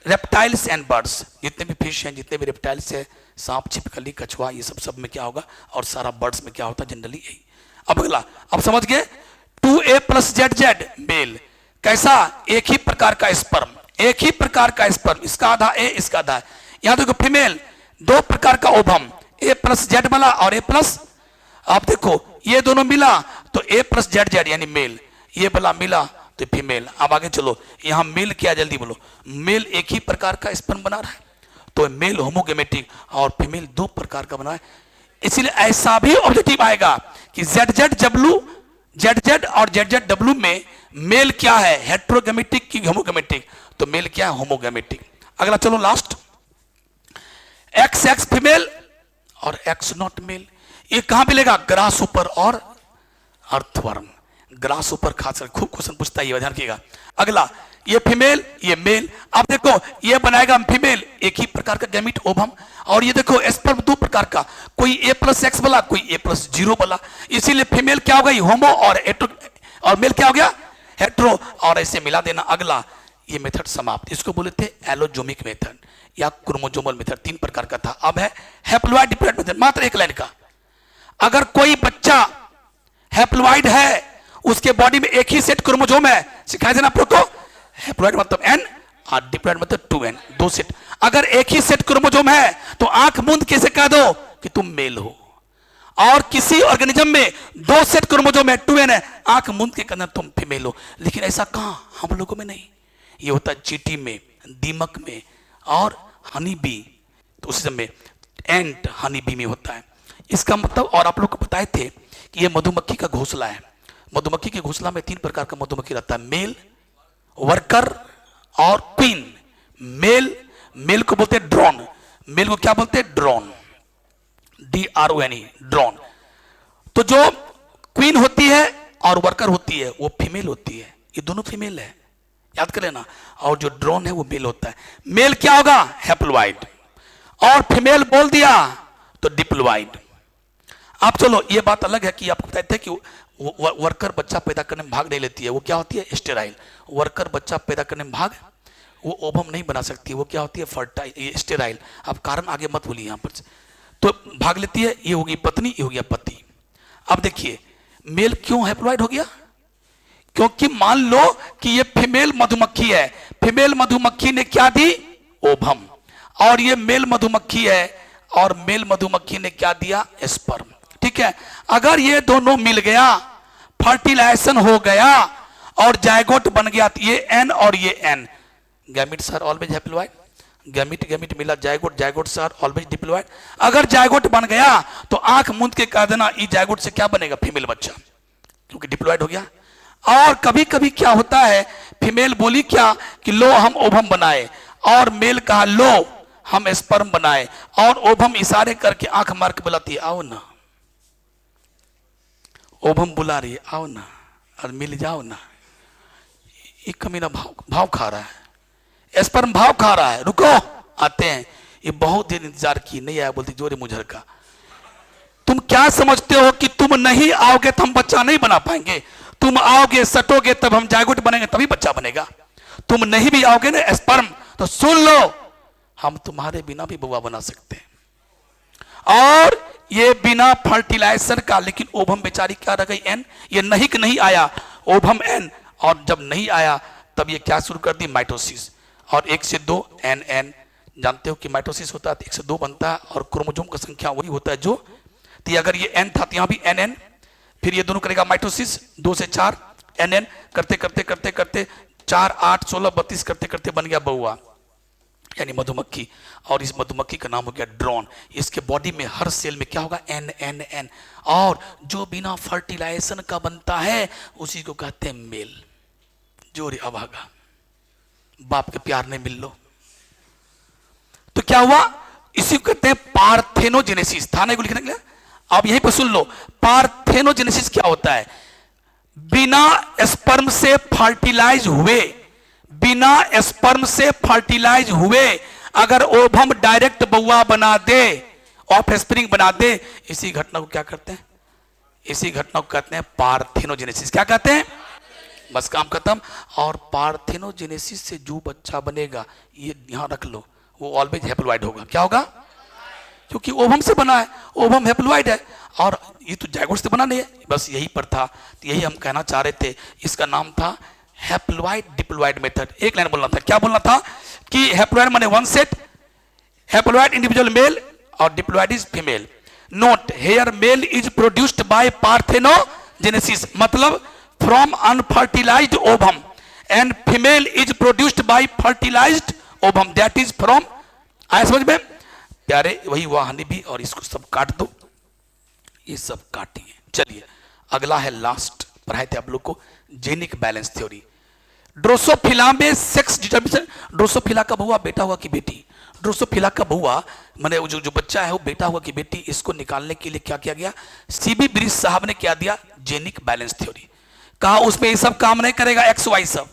reptiles and birds. जितने भी फिश हैं, जितने भी रेप्टाइल्स हैं, सांप, छिपकली, कछुआ, ये सब में क्या होगा? और सारा बर्ड्स में क्या होता है? जनरली यही। अब अगला, अब समझ गए? 2a plus Z Z mail. कैसा? एक ही प्रकार का स्पर्म, एक ही प्रकार का स्पर्म, इसका आधा ए इसका आधा। यहां देखो फीमेल, दो प्रकार का ओभम, ए प्लस जेड वाला और ए प्लस, आप देखो ये दोनों मिला तो ए प्लस जेड जेड यानी मेल, ये वाला मिला तो फीमेल। अब आगे चलो, यहां मेल क्या, जल्दी बोलो। मेल एक ही प्रकार का स्पर्म बना रहा है, तो मेल होमोगेमेटिक और फीमेल दो प्रकार का बना है। इसलिए ऐसा भी ऑब्जेक्टिव आएगा कि Z Z W, Z Z और जेड जेड डब्ल्यू में मेल क्या है, हेट्रोगेमेटिक की होमोगेमेटिक, तो मेल क्या है, होमोगेमेटिक। अगला चलो लास्ट, एक्स एक्स फीमेल और एक्स नॉट मेल। ये कहां मिलेगा? ग्रास ऊपर और अर्थवर्म। ग्रास ऊपर खास कर खूब क्वेश्चन पूछता है, ये ध्यान रखिएगा। अगला, ये फीमेल ये मेल। अब देखो ये बनाएगा फीमेल, एक ही प्रकार का गैमीट ओभम, और ये देखो स्पर्म दो प्रकार का, कोई ए प्लस एक्स वाला, कोई ए प्लस जीरो वाला। इसीलिए फीमेल क्या हो गई, होमो, और हेट्रो, और मेल क्या हो गया, हेट्रो, और ऐसे मिला देना। अगला, ये मेथड समाप्त। इसको बोले थे एलोजोमिक मेथड या क्रोमोजोमल मेथड, तीन प्रकार का था। अब है हैप्लॉइड डिप्लॉइड मेथड, मात्र एक लाइन का। अगर कोई बच्चा हैप्लॉइड है, उसके बॉडी में एक ही सेट क्रोमोजोम है, सिखाया था ना आप लोग को, हैप्लॉइड मतलब n और डिप्लॉइड मतलब 2n, दो सेट। अगर एक ही सेट क्रोमोजोम है तो आंख मूंद कैसे कह दो कि तुम मेल हो, और किसी ऑर्गेनिज्म में दो सेट क्रोमोजोम है, 2n है, आंख मूंद के कहना तुम फीमेल हो। लेकिन ऐसा कहां, हम लोगों में नहीं। ये होता है चींटी में, दीमक में और हनी बी, तो उसी में एंट हनी बी में होता है। इसका मतलब, और आप लोग को बताए थे कि ये मधुमक्खी का घोंसला है। मधुमक्खी के घोंसला में तीन प्रकार का मधुमक्खी रहता है, मेल, वर्कर और क्वीन। मेल, मेल को बोलते हैं ड्रोन, मेल को क्या बोलते हैं, ड्रोन, DRON, ड्रोन। तो जो क्वीन होती है और वर्कर होती है वो फीमेल होती है, ये दोनों फीमेल है, याद कर लेना। और जो ड्रोन है वो मेल होता है। मेल क्या होगा, हैप्लॉइड, और फीमेल बोल दिया तो डिप्लॉइड। अब चलो, ये बात अलग है कि आपको बताते थे कि वर्कर बच्चा पैदा करने में भाग नहीं लेती है, वो क्या होती है, स्टेराइल। वर्कर बच्चा पैदा करने में भाग, वो ओवम नहीं बना सकती, वो क्या होती है, फर्टाइल, ये स्टेराइल। अब कारण आगे मत बोलिए यहां पर, तो भाग लेती है, ये होगी पत्नी, ये हो गया पति। अब देखिए मेल क्यों हैप्लॉइड हो गया, क्योंकि मान लो कि ये फीमेल मधुमक्खी है, फीमेल मधुमक्खी ने क्या दी, ओवम, और ये मेल मधुमक्खी है और मेल मधुमक्खी ने क्या दिया, स्पर्म। ठीक है, अगर ये दोनों मिल गया, फर्टिलाइजेशन हो गया और जायगोट बन गया, तो ये एन और ये N, gametes are always haploid. Gamete gamete मिला zygote, zygotes are always diploid. अगर जायगोट बन गया तो आंख मूंद के कह देना ई जायगोट से क्या बनेगा, फीमेल बच्चा, क्योंकि डिप्लॉइड हो गया। और कभी कभी क्या होता है, फीमेल बोली क्या कि लो हम ओवम बनाए, और मेल कहा लो हम स्पर्म बनाए, और ओवम इशारे करके आंख मार के बुलाती है, आओ ना, ओवम बुला रही है, आओ ना और मिल जाओ ना। ये कमीना भाव खा रहा है, स्पर्म भाव खा रहा है, रुको आते हैं। ये बहुत देर इंतजार की, नहीं आया, बोलती जोरे मुझर का। तुम क्या समझते हो कि तुम नहीं आओगे तो हम बच्चा नहीं बना पाएंगे? तुम आओगे, सटोगे, तब हम जायगोट बनेंगे, तभी बच्चा बनेगा। तुम नहीं भी आओगे ना स्पर्म, तो सुन लो, हम तुम्हारे बिना भी बुआ बना सकते हैं, और ये बिना फर्टिलाइजर का। लेकिन ओवम बेचारी क्या रह गई, एन, ये नहीं कि नहीं आया, ओवम एन, और जब नहीं आया तब ये क्या शुरू कर दी, माइटोसिस। और 1 से 2 एन एन, जानते हो कि माइटोसिस होता है तो 1 से 2 बनता है, और क्रोमोसोम का संख्या वही होता है जो, तो अगर ये एन था तो यहां भी एन एन, फिर ये दोनों करेगा माइटोसिस, 2 से 4 एन एन, करते करते करते करते 4 8 16 32 करते करते बन गया बउआ, यानी मधुमक्खी। और इस मधुमक्खी का नाम हो गया ड्रोन। इसके बॉडी में हर सेल में क्या होगा, एन एन एन, और जो बिना फर्टिलाइजेशन का बनता है उसी को कहते हैं मेल। जोरे अभागा, बाप के प्यार नहीं मिल लो तो क्या हुआ, इसी को कहते हैं पार्थेनोजेनेसिस। था ना को लिखने के लिए, अब यहीं पर सुन लो, पार्थेनोजेनेसिस क्या होता है, बिना स्पर्म से फर्टिलाइज हुए, बिना स्पर्म से फर्टिलाइज हुए अगर ओवम डायरेक्ट बउआ बना दे, ऑफस्प्रिंग बना दे, इसी घटना को क्या करते हैं, इसी घटना को कहते हैं पार्थेनोजेनेसिस। क्या कहते हैं, बस काम खत्म। और पार्थेनोजेनेसिस से जो बच्चा बनेगा, ये यहां रख लो, वो ऑलवेज हैप्लॉइड होगा। क्या होगा, क्योंकि ओवम से बना है, ओवम हैप्लॉइड है, और ये तो जाइगोट से बना नहीं है। बस यही पर था, तो यही हम कहना चाह रहे थे। इसका नाम था हैप्लॉइड डिप्लॉइड मेथड। एक लाइन बोलना था, क्या बोलना था कि हैप्लॉइड माने one set, haploid individual male और diploid is female. Note here male is produced by parthenogenesis, मतलब from unfertilised ovum, and female is produced by fertilised ovum, that is from. आया समझ में प्यारे? वही हुआ हनी भी। और इसको सब काट दो, ये सब काटिए। चलिए अगला है, लास्ट पढ़ाए थे आप लोग को जेनिक बैलेंस थ्योरी। ड्रोसोफिला में सेक्स डिटरमिनेशन, ड्रोसोफिला का बहुआ बेटा हुआ कि बेटी, ड्रोसोफिला का बहुआ माने जो बच्चा है वो बेटा हुआ कि बेटी, इसको निकालने के लिए क्या किया गया? सीबी ब्रिज साहब ने क्या दिया? Genic balance theory. कहा उसमें ये सब काम नहीं करेगा, एक्स वाई सब।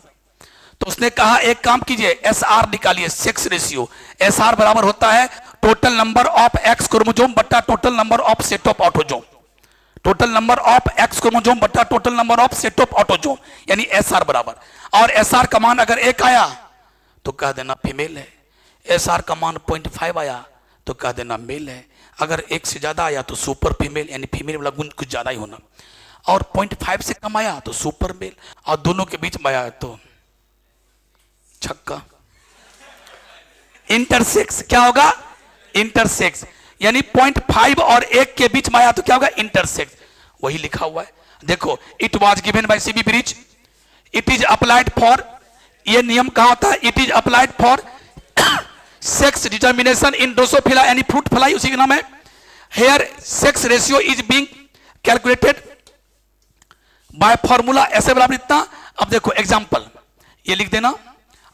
तो उसने कहा एक काम कीजिए, एस आर निकालिए, सेक्स रेशियो। एस आर बराबर होता है total number of X chromosome बट्टा total number of set of autosome, total number of X chromosome बट्टा total number of set of autosome, यानी एस आर बराबर। और एस आर का मान अगर 1 आया तो कह देना फीमेल है, एस आर का मान 0.5 आया तो कह देना मेल है, अगर 1 से ज्यादा आया तो सुपर फीमेल, यानी फीमेल वाला गुण कुछ ज्यादा ही होना, और 0.5 से कम आया तो सुपर मेल, और दोनों के बीच में आया तो छक्का, इंटरसेक्स। क्या होगा? इंटरसेक्स, यानी 0.5 और 1 के बीच में आया तो क्या होगा? इंटरसेक्स। वही लिखा हुआ है, देखो, it was given by C B Bridge, it is applied for, ये नियम कहां होता है? It is applied for sex determination in Drosophila यानी फ्रूट फ्लाई, उसी का नाम है। Here sex ratio is being calculated by formula ऐसे बराबर इतना। अब देखो एग्जांपल, ये लिख देना,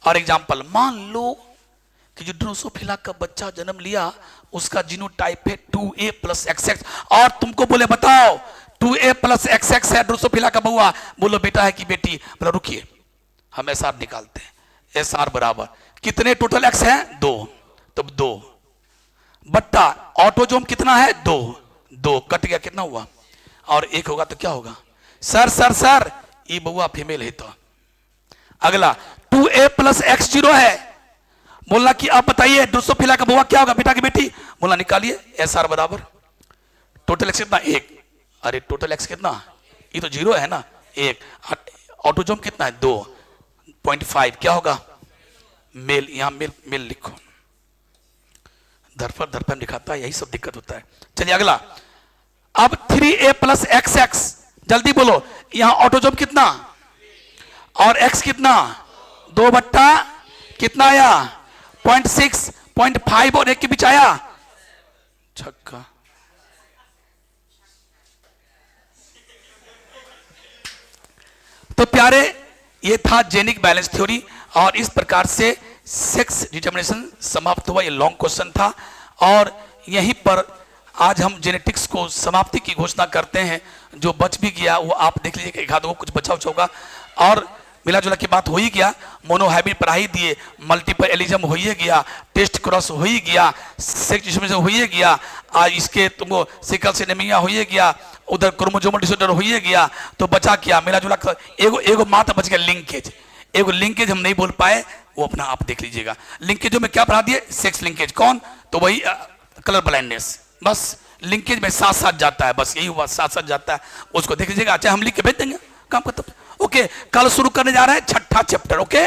और एग्जांपल मान लो कि जो ड्रोसोफिला का बच्चा जन्म लिया उसका जीनोटाइप है 2A + XX, और तुमको बोले बताओ 2A + XX है ड्रोसोफिला का बहुआ, बोलो बेटा है कि बेटी? बोलो रुकिए हम एस आर निकालते हैं। एस आर बराबर कितने टोटल एक्स हैं? 2, तब 2 बट्टा ऑटोजोम कितना है? 2 कट गया, कितना हुआ? और 1 होगा तो क्या होगा? सर ये बहुआ फीमेल है। तो अगला 2A + X0 है, बोलना कि आप बताइए ड्रोसोफिला का बहुआ क्या होगा, बेटा की बेटी? बोलना निकालिए, एस आर बराबर टोटल एक्स कितना? 1। अरे टोटल एक्स कितना? ये तो 0 है ना, 1। ऑटोजोम कितना है? 2.5, क्या होगा? मेल। यहां मेल लिखो, धरफर लिखाता है, यही सब दिक्कत होता है। चलिए अगला, अब 3A + XX, जल्दी बोलो, यहां ऑटोजोम कितना और एक्स कितना? 2 बट्टा कितना आया? 0.6, 0.5 और 1 के बीच आया छक्का। तो प्यारे ये था जेनिक बैलेंस थ्योरी, और इस प्रकार से सेक्स डिटर्मिनेशन समाप्त हुआ। ये लॉन्ग क्वेश्चन था, और यहीं पर आज हम जेनेटिक्स को समाप्ति की घोषणा करते हैं। जो बच भी गया वो आप देख लीजिए, एक आध वो कुछ बचा होगा, और मिला जुला की बात हो ही गया। मोनोहाइब्रिड पढ़ा ही दिए, मल्टीपल एलिज्म हो ही गया, टेस्ट क्रॉस हो ही गया, सेक्स डिटर्मिनेशन हो ही गया, आज इसके तुमको सिकल सेल एनीमिया हो ही गया, उधर क्रोमोसोमल डिसऑर्डर हो ही गया। तो बचा क्या? मिला जुला एगो मात्र बच गया, लिंकेज। एगो लिंकेज हम नहीं बोल पाए, वो अपना आप देख लीजिएगा। लिंकेजों में क्या पढ़ा दिए? Sex linkage. कौन? तो वही कलर ब्लाइंडनेस, बस लिंकेज में साथ साथ जाता है, बस यही हुआ, साथ साथ जाता है, उसको देख लीजिएगा। अच्छा हम लिख के भेज देंगे, काम खत्म। ओके, कल शुरू करने जा रहे हैं 6ठा चैप्टर, ओके,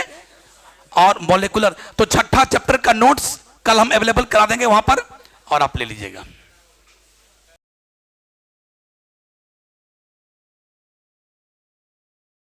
और मॉलिक्यूलर। तो 6ठा चैप्टर का नोट्स कल हम अवेलेबल करा देंगे वहां पर, और आप ले लीजिएगा।